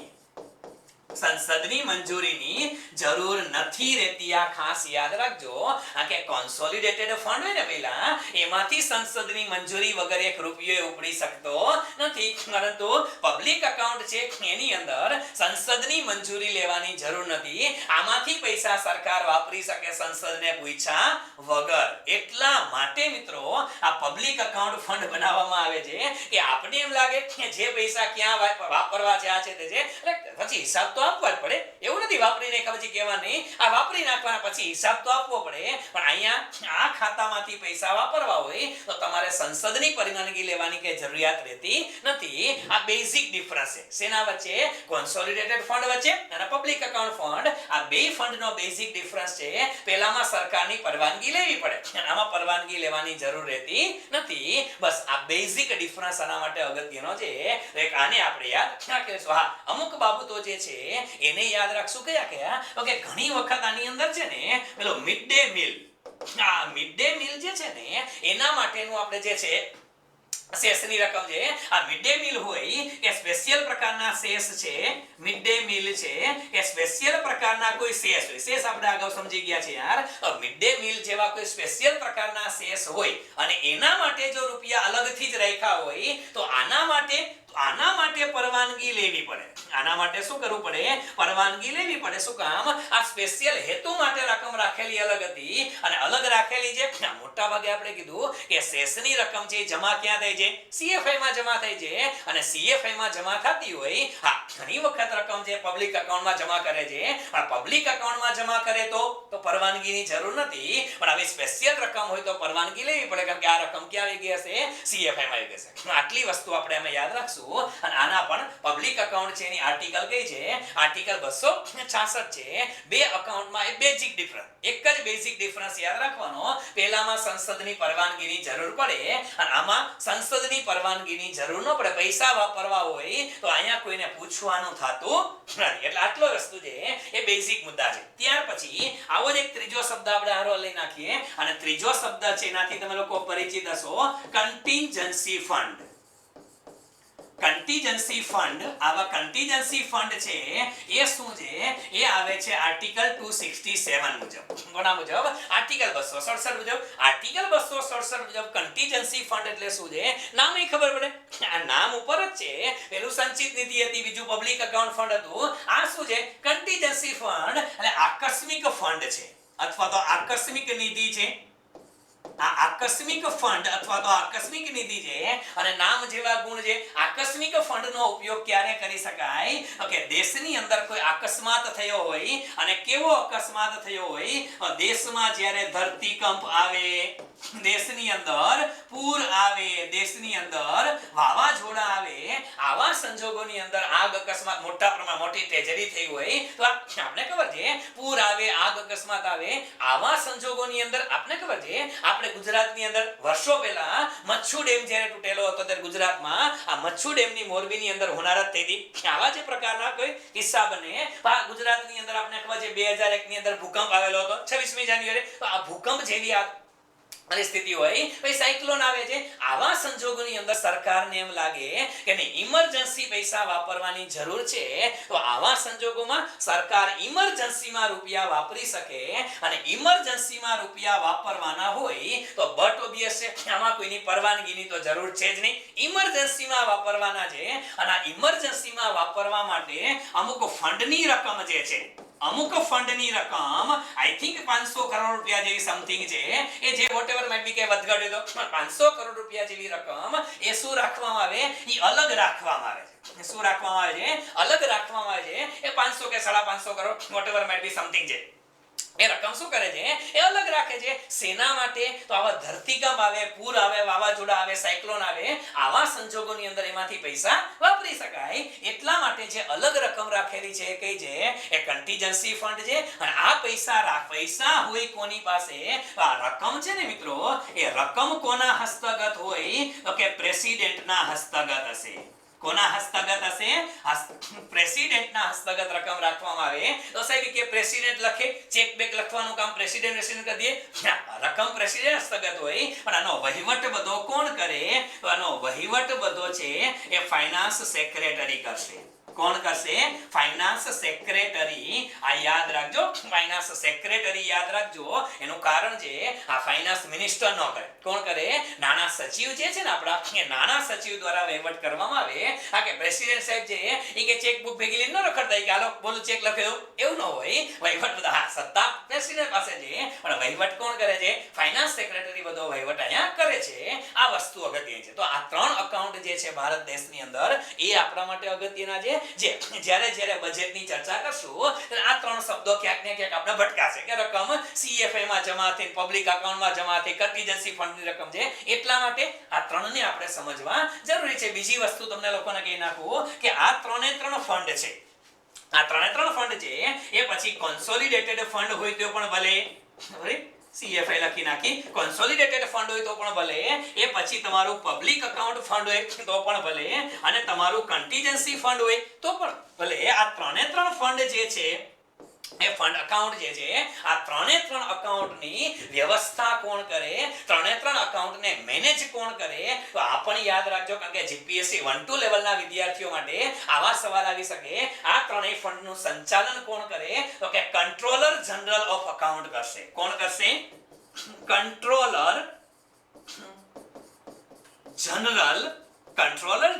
સંસદની મંજૂરીની જરૂર નથી રહેતી. આ ખાસ યાદ રાખજો. આ કે કોન્સોલિડેટેડ ફંડ હોય ને પહેલા એમાંથી સંસદની મંજૂરી વગર એક રૂપિયો ઉપડી શકતો નથી. પરંતુ પબ્લિક એકાઉન્ટ છે એની અંદર સંસદની મંજૂરી લેવાની જરૂર નથી. આમાંથી પૈસા સરકાર વાપરી શકે સંસદને પૂછ્યા વગર. એટલા માટે માટે મિત્રો આ પબ્લિક અકાઉન્ટ ફંડ બનાવવામાં આવે છે કે આપણે એમ લાગે કે જે પૈસા ક્યાં વાપરવા છે આ છે તે છે, એટલે પછી હિસાબ તો આપવા જ પડે. એવું નથી વાપરીને પછી કહેવા નહીં, આ વાપરી નાખવાના પછી હિસાબ તો આપવો પડે. પણ અહીંયા આ ખાતામાંથી પૈસા વાપરવા હોય તો તમારે સંસદની પરવાનગી લેવાની કે જરૂરિયાત રહેતી નથી. આ બેઝિક ડિફરન્સ છે શેના વચ્ચે? કોન્સોલિડેટેડ ફંડ વચ્ચે અને પબ્લિક અકાઉન્ટ ફંડ. આ બે ફંડનો બેઝિક ડિફરન્સ છે. પહેલામાં સરકારની પરવાનગી લેવી પડે અને આમાં પરવાનગી લેવાની જરૂર રહેતી નથી. બસ આ બેઝિક ડિફરન્સ આના માટે અગત્યનો છે. એક આને આપણે યાદ રાખીશું. હા, અમુક બાબતો જે છે એને યાદ રાખશું. કયા કયા? ઓકે, ઘણી વખત આની અંદર છે ને પેલો મિડ ડે મીલ, આ મિડ ડે મીલ જે છે ને એના માટેનું આપણે જે છે શેષની રકમ છે, આ મિડ ડે મીલ હોય એ સ્પેશિયલ પ્રકારના શેષ છે. મિડ ડે મીલ છે એ સ્પેશિયલ પ્રકારના કોઈ શેષ હોય. શેષ આપણે અગાઉ સમજી ગયા છે યાર. મિડ ડે મીલ જેવા કોઈ સ્પેશિયલ પ્રકારના શેષ હોય અને એના માટે જો રૂપિયા અલગથી જ રાખ્યા હોય તો આના માટે પરવાનગી લેવી પડે. આના માટે શું કરવું પડે? પરવાનગી લેવી પડે. શું કામ? આ સ્પેશિયલ હેતુ માટે રકમ રાખેલી અલગ હતી અને અલગ રાખેલી છે. મોટા ભાગે આપણે કીધું કે શેષની રકમ છે જમા ક્યાં થાય છે? CFI માં જમા થાય છે. અને CFI માં જમા થતી હોય, હા, ઘણી વખત રકમ છે પબ્લિક અકાઉન્ટમાં જમા કરે છે. પણ પબ્લિક અકાઉન્ટમાં જમા કરે તો પરવાનગીની જરૂર નથી. પણ આવી સ્પેશિયલ રકમ હોય તો પરવાનગી લેવી પડે, કારણ કે આ રકમ ક્યાં આવી ગઈ હશે? CFI માં આવી ગઈ હશે. આટલી વસ્તુ આપણે અમે યાદ રાખશું. અને આના પણ પબ્લિક અકાઉન્ટ છે એની આર્ટિકલ કઈ છે? આર્ટિકલ 266 છે. બે અકાઉન્ટમાં એ બેઝિક ડિફરન્સ, એક જ બેઝિક ડિફરન્સ યાદ રાખવાનો. પહેલામાં સંસદની પરવાનગીની જરૂર પડે અને આમાં સંસદની પરવાનગીની જરૂર ન પડે. પૈસા વાપરવા હોય તો અહીંયા કોઈને પૂછવાનું થતું નથી. એટલે આટલો વસ્તુ છે એ બેઝિક મુદ્દા છે. ત્યાર પછી આવો જ એક ત્રીજો શબ્દ આપણે હારો લઈ નાખીએ અને ત્રીજો શબ્દ છે એનાથી તમે લોકો પરિચિત હશો, કન્ટિન્જન્સી ફંડ. કન્ટિન્જન્સી ફંડ, આવા કન્ટિન્જન્સી ફંડ છે એ શું છે? એ આવે છે આર્ટિકલ 267 મુજબ. કોના મુજબ? આર્ટિકલ 267 મુજબ. આર્ટિકલ 267 મુજબ કન્ટિન્જન્સી ફંડ એટલે શું છે? નામ નહીં ખબર પડે, આ નામ ઉપર જ છે. પેલું સંચિત નિધિ હતી, બીજું પબ્લિક અકાઉન્ટ ફંડ હતું. આ શું છે? કન્ટિન્જન્સી ફંડ એટલે આકસ્મિક ફંડ છે અથવા તો આકસ્મિક નિધિ છે. આ આકસ્મિક ફંડ અથવા તો આકસ્મિક નિધિ છે અને નામ જેવા ગુણ છે. આકસ્મિક ફંડનો ઉપયોગ ક્યારે કરી શકાય? ઓકે, દેશની અંદર કોઈ અકસ્માત થયો હોય અને કેવો અકસ્માત થયો હોય? દેશમાં જ્યારે ધરતીકંપ આવે, દેશની અંદર પૂર આવે, દેશની અંદર વાવાઝોડા આવે, આવા સંજોગોની અંદર આગ અકસ્માત મોટા પ્રમાણમાં મોટી ટ્રેજેડી થઈ હોય તો આપણે ખબર છે પૂર આવે, આગ અકસ્માત આવે, આવા સંજોગોની અંદર આપણે ખબર છે આપણે ગુજરાતની અંદર વર્ષો પહેલા મચ્છુ ડેમ જ્યારે તૂટેલો હતો ત્યારે ગુજરાતમાં આ મચ્છુ ડેમની મોરબીની અંદર હોનારત થઈ હતી. આવા જે પ્રકારના કોઈ કિસ્સા બને. ગુજરાતની અંદર આપણે ખબર છે 2001 ની અંદર ભૂકંપ આવેલો હતો 26મી જાન્યુઆરી. તો આ ભૂકંપ જેવી આ પરિસ્થિતિ હોય, પછી સાયક્લોન આવે છે. આવા સંજોગોની અંદર સરકારને એમ લાગે કે નહીં, ઇમરજન્સી પૈસા વાપરવાની જરૂર છે, તો આવા સંજોગોમાં સરકાર ઇમરજન્સીમાં રૂપિયા વાપરી શકે. અને ઇમરજન્સીમાં રૂપિયા વાપરવાના હોય તો બટ ઓબિયસ છે આમાં કોઈની પરવાનગીની તો જરૂર છે જ નહીં. ઇમરજન્સીમાં વાપરવાના છે અને આ ઇમરજન્સીમાં વાપરવા માટે અમુક ફંડની રકમ જે છે, અમુક ફંડની રકમ આઈ થિંક 500 કરોડ રૂપિયા જેવી સમથિંગ છે, એ જે વોટેવર માઈટ બી કે વધઘટ તો 500 કરોડ રૂપિયા જેવી રકમ એ શું રાખવામાં આવે? એ અલગ રાખવામાં આવે છે. શું રાખવામાં આવે છે? અલગ રાખવામાં આવે છે. એ 500 કે 550 કરોડ વોટેવર માઈટ બી સમથિંગ છે. એ રકમ શું કરે છે? એ અલગ રાખે છે. સેના માટે તો આવા ધરતીકંપ આવે, પૂર આવે, વાવાઝોડા આવે, સાયક્લોન આવે, આવા સંજોગોની અંદર એમાંથી પૈસા વાપરી શકાય. એટલા માટે જે અલગ રકમ રાખેલી છે કઈ છે? એ કન્ટિન્જન્સી ફંડ છે. અને આ પૈસા હોય કોની પાસે? આ રકમ છે ને મિત્રો, એ રકમ કોના હસ્તગત હોય? તો કે પ્રેસિડેન્ટના હસ્તગત હશે. કોના હસ્તગત હશે? પ્રેસિડેન્ટના હસ્તગત રકમ રાખવામાં આવે. તો સાહેબ કે પ્રેસિડેન્ટ લખે, ચેક બેક લખવાનું કામ પ્રેસિડેન્ટ કરી દે. રકમ પ્રેસિડેન્ટ હસ્તગત હોય, પણ આનો વહીવટ બધો કોણ કરે? તો આનો વહીવટ બધો છે એ ફાઇનાન્સ સેક્રેટરી કરશે. કોણ કરશે? Finance secretary. આ યાદ રાખજો, ફાઇનાન્સ સેક્રેટરી યાદ રાખજો. એનું કારણ છે આ ફાઇનાન્સ મિનિસ્ટર નો કરે. કોણ કરે? નાના સચિવ જે છે ને આપણા, એ નાના સચિવ દ્વારા વહીવટ કરવામાં આવે. આ કે પ્રેસિડેન્ટ સાહેબ છે એ કે ચેક બુક ભેગી લઈને ન રખડતા કે હાલો બોલો ચેક લખ્યો, એવું ન હોય. વહીવટ બધા હા સત્તા પ્રેસિડેન્ટ પાસે છે, પણ વહીવટ કોણ કરે છે? ફાઇનાન્સ સેક્રેટરી બધો વહીવટ અહીંયા કરે છે. આ વસ્તુ અગત્યની છે. તો આ 3 અકાઉન્ટ જે છે ભારત દેશની અંદર, એ આપણા માટે અગત્યના છે. જે જ્યારે બજેટની ચર્ચા કરશું ત્યારે આ 3 શબ્દો ક્યાંક ને ક્યાંક આપણે ભટકાશે કે રકમ CFA માં જમા થઈ, પબ્લિક અકાઉન્ટમાં જમા થઈ, કન્ટીજન્સી ફંડની રકમ છે. એટલા માટે આ 3 ને આપણે સમજવા જરૂરી છે. બીજી વસ્તુ તમને લોકોને કહી નાખું કે આ 3 ફંડ છે. આ 3 ફંડ છે એ પછી કોન્સોલિડેટેડ ફંડ હોય તો પણ ભલે, CFI લખી નાખી, કોન્સોલિડેટેડ ફંડ હોય તો પણ ભલે, એ પછી તમારું પબ્લિક અકાઉન્ટ ફંડ હોય તો પણ ભલે, અને તમારું કન્ટીજન્સી ફંડ હોય તો પણ ભલે. આ 3 ફંડ જે છે એ ફંડ અકાઉન્ટ જે છે, આ 3 અકાઉન્ટની વ્યવસ્થા કોણ કરે? 3 અકાઉન્ટને મેનેજ કોણ કરે? તો આ પણ યાદ રાખજો, કારણ કે જીપીએસસી 1-2 લેવલના વિદ્યાર્થીઓ માટે આવા સવાલ આવી શકે. આ 3 ફંડનું સંચાલન કોણ કરે? તો કે કંટ્રોલર જનરલ ઓફ અકાઉન્ટ કરશે. કોણ કરશે? Controller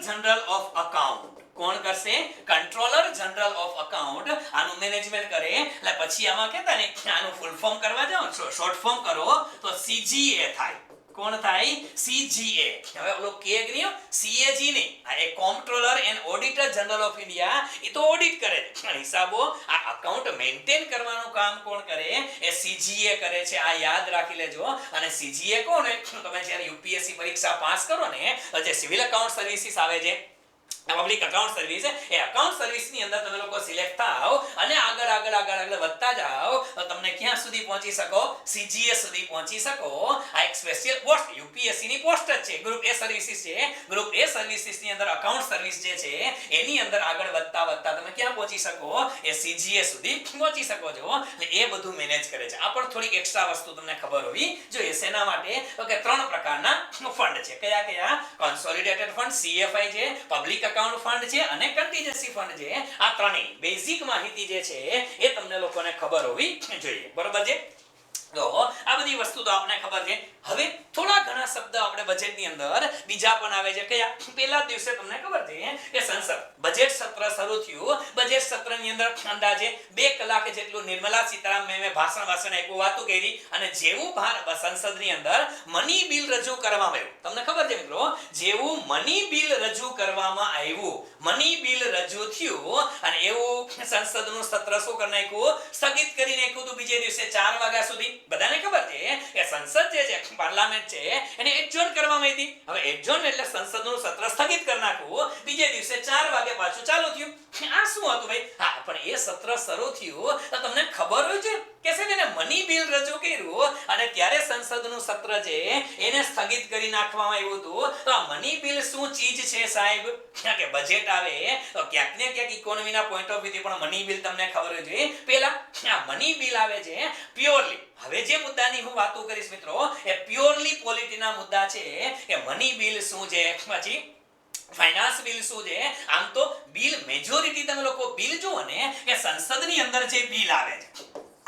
general of account. કોણ કરશે? કંટ્રોલર જનરલ ઓફ અકાઉન્ટ આનું મેનેજમેન્ટ કરે. એટલે પછી આમાં કહેતા ને આનું ફૂલ ફોર્મ કરવા જાઓ, શોર્ટ ફોર્મ કરો તો CGA થાય. કોણ થાય? CGA. હવે ઓલો કે ગ્રીયો CAG નહીં, આ એક comptroller and auditor general of India, એ તો ઓડિટ કરે છે. હિસાબો આ અકાઉન્ટ મેન્ટેન કરવાનું કામ કોણ કરે? એ CGA કરે છે. આ યાદ રાખી લેજો. અને CGA કોણ? તમે જ્યારે UPSC પરીક્ષા પાસ કરો ને તો જે સિવિલ અકાઉન્ટ સર્વિસીસ આવે છે, પબ્લિક અકાઉન્ટ સર્વિસ, એ અકાઉન્ટ સર્વિસ ની અંદર તમે લોકો સિલેક્ટ થાઓ અને આગળ વધતા જાઓ તો તમને ક્યાં સુધી પહોંચી શકો? CGA સુધી પહોંચી શકો. આ એક સ્પેશિયલ પોસ્ટ UPSC ની પોસ્ટ જ છે. ગ્રુપ A સર્વિસીસ છે. ગ્રુપ A સર્વિસીસ ની અંદર અકાઉન્ટ સર્વિસ જે છે એની અંદર આગળ વધતા તમે ક્યાં પહોંચી શકો? એ CGA સુધી પહોંચી શકો છો. એટલે એ બધું મેનેજ કરે છે. આ પણ થોડીક એક્સ્ટ્રા વસ્તુ તમને ખબર હોવી જોઈએ. શેના માટે? તો કે 3 પ્રકારના ફંડ છે. કયા? કોન્સોલિડેટેડ ફંડ, CFI છે, પબ્લિક અકાઉન્ટ ફંડ છે, અને કન્ટીજન્સી ફંડ છે. આ 3 બેઝિક માહિતી જે છે એ તમને લોકોને ખબર હોવી જોઈએ. બરોબર છે? તો આ બધી વસ્તુ તો આપણે ખબર છે. હવે થોડા ઘણા શબ્દ આપણે બજેટની અંદર બીજા પણ આવે છે. કયા? પહેલા દિવસે તમને ખબર છે કે સંસદ બજેટ સત્ર શરૂ થયું. બજેટ સત્રની અંદર અંદાજે 2 કલાક જેટલું નિર્મલા સીતારામન ભાષણ આપ્યું, વાતો કરી, અને જેવું સંસદની અંદર મની બિલ રજૂ કરવામાં આવ્યું, તમને ખબર છે મિત્રો, જેવું મની બિલ રજૂ કરવામાં આવ્યું, મની બિલ રજૂ થયું અને એવું સંસદનું સત્ર શું કરી નાખ્યું? સ્થગિત કરી નાખ્યું હતું બીજે દિવસે 4 વાગ્યા સુધી. બધાને ખબર છે કે સંસદ જે છે, પાર્લામેન્ટ છે, એને એડજોર્ન કરવામાં આવી હતી. હવે એડજોર્ન એટલે સંસદનું સત્ર સ્થગિત કરી નાખવું. બીજે દિવસે 4 વાગે પાછું ચાલુ થયું. આ શું હતું ભાઈ? હા, પણ એ સત્ર શરૂ થયું તો તમને ખબર હોય છે કે સાહેબ એને મની બિલ રજૂ કર્યું અને ત્યારે સંસદનું સત્ર છે એને સ્થગિત કરી નાખવામાં આવ્યું હતું. તો આ મની બિલ શું ચીજ છે સાહેબ? કે બજેટ આવે તો ક્યાંક ને ક્યાંક ઇકોનોમીના પોઈન્ટ ઓફ વ્યૂથી પણ મની બિલ તમને ખબર હોય છે. પહેલા આ મની બિલ આવે છે પ્યોરલી, હવે જે મુદ્દાની હું વાતો કરીશ મિત્રો એ પ્યોરલી પોલિટીના મુદ્દા છે કે મની બિલ શું છે, પછી ફાઇનાન્સ બિલ શું છે. આમ તો બિલ મેજોરિટી તમે લોકો બિલ જુઓ ને કે સંસદની અંદર જે બિલ આવે છે,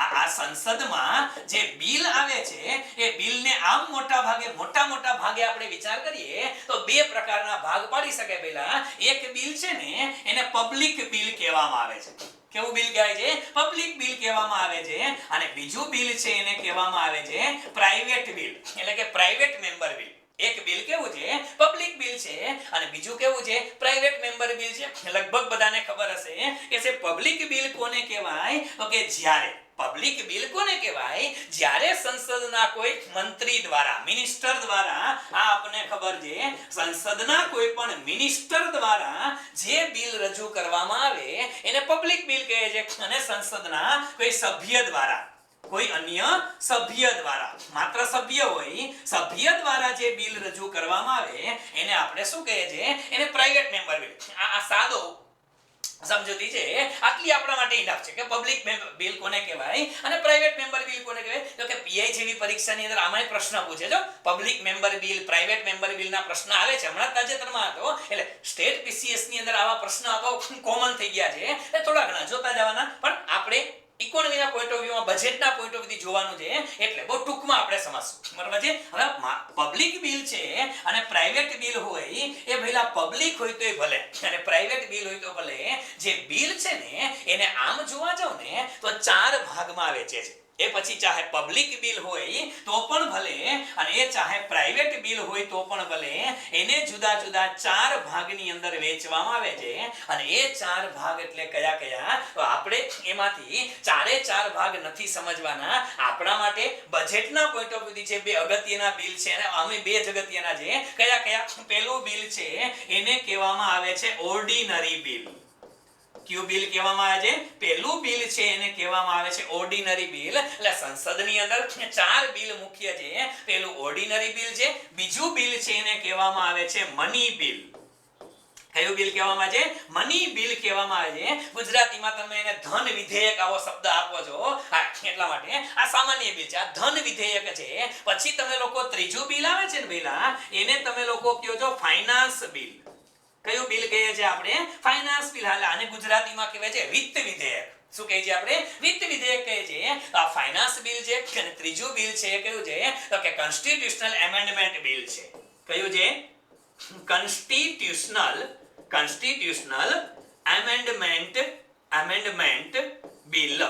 આ સંસદમાં જે બિલ આવે છે એ બિલને આમ મોટા ભાગે આપણે વિચાર કરીએ તો 2 પ્રકારના ભાગ પાડી શકાય. પહેલા એક બિલ છે ને એને પબ્લિક બિલ કહેવામાં આવે છે. કેવું બિલ કહેવાય છે? પબ્લિક બિલ કહેવામાં આવે છે. અને બીજું બિલ છે એને કહેવામાં આવે છે પ્રાઇવેટ બિલ, એટલે કે પ્રાઇવેટ મેમ્બર બિલ. એક બિલ કેવું છે? પબ્લિક બિલ છે, અને બીજું કેવું છે? પ્રાઇવેટ મેમ્બર બિલ છે. લગભગ બધાને ખબર હશે કે છે પબ્લિક બિલ કોને કહેવાય? તો કે જ્યારે પબ્લિક બિલ કોને કહેવાય? જ્યારે સંસદના કોઈ મંત્રી દ્વારા, મિનિસ્ટર દ્વારા, આ આપણને ખબર છે, સંસદના કોઈ પણ મિનિસ્ટર દ્વારા જે બિલ રજૂ કરવામાં આવે એને પબ્લિક બિલ કહે છે. અને સંસદના કોઈ સભ્ય દ્વારા, કોઈ અન્ય સભ્ય દ્વારા, માત્ર સભ્ય હોય, સભ્ય દ્વારા જે બિલ રજૂ કરવામાં આવે એને આપણે શું કહીએ છીએ? એને પ્રાઇવેટ મેમ્બર બિલ. આ સાદો સમજૂતી છે આટલી આપણા માટે ઇનફ છે કે પબ્લિક બિલ કોને કહેવાય અને પ્રાઇવેટ મેમ્બર બિલ કોને કહેવાય. તો કે પીઆઈ જેવી પરીક્ષાની અંદર આમાંય પ્રશ્ન પૂછે છે public member bill private member બિલના પ્રશ્ન આવે છે. હમણાં તાજેતરમાં હતો એટલે સ્ટેટ પીસીએસ ની અંદર આવા પ્રશ્ન કોમન થઈ ગયા છે એટલે થોડા ઘણા જોતા જવાના. પણ આપણે ઇકોનોમીના પોઈન્ટ ઓફ વ્યૂમાં બજેટના પોઈન્ટ ઓફ વ્યૂથી જોવાનું છે એટલે બહુ ટૂંકમાં આપણે સમજશું બરાબર છે. હવે પબ્લિક બિલ છે અને પ્રાઇવેટ બિલ હોય એ ભઈલા પબ્લિક હોય તોય ભલે અને પ્રાઇવેટ બિલ હોય તો ભલે જે બિલ છે ને એને આમ જોવા જાવ ને તો 4 ભાગમાં વેચે છે. એ પછી ચાહે પબ્લિક બિલ હોય તો પણ ભલે અને એ ચાહે પ્રાઇવેટ બિલ હોય તો પણ ભલે એને જુદા જુદા 4 ભાગની અંદર વેચવામાં આવે છે. અને એ 4 ભાગ એટલે કયા કયા તો આપણે એમાંથી 4 ભાગ નથી સમજવાના. આપણા માટે બજેટના પોઈન્ટ ઓફ વ્યૂથી છે બે અગત્યના બિલ છે અને અમે બે જ અગત્યના છે. કયા કયા? પહેલું બિલ છે એને કહેવામાં આવે છે ઓર્ડિનરી બિલ. કયું બિલ કહેવામાં આવે છે? પહેલું બિલ છે એને કહેવામાં આવે છે ઓર્ડિનરી બિલ. એટલે સંસદની અંદર 4 બિલ મુખ્ય છે. પહેલું ઓર્ડિનરી બિલ છે. બીજું બિલ છે એને કહેવામાં આવે છે મની બિલ. કયું બિલ કહેવામાં આવે છે? મની બિલ કહેવામાં આવે છે. ગુજરાતીમાં તમે એને ધન વિધેયક આવો શબ્દ આપો છો એટલા માટે આ સામાન્ય બિલ છે, આ ધન વિધેયક છે. પછી તમે લોકો ત્રીજું બિલ આવે છે ને ભઈલા એને તમે લોકો કહો છો ફાઇનાન્સ બિલ. કયું બિલ કહીએ છીએ આપણે? Finance bill. હાલ આને ગુજરાતીમાં કહેવાય છે વિત્ત વિધેયક. શું કહીએ છીએ આપણે? વિત્ત વિધેયક કહીએ છીએ. આ ફાઇનાન્સ બિલ છે અને ત્રીજું બિલ છે કયું છે તો કે કોન્સ્ટિટ્યુશનલ એમેન્ડમેન્ટ બિલ છે. કયું છે? Constitutional amendment bill.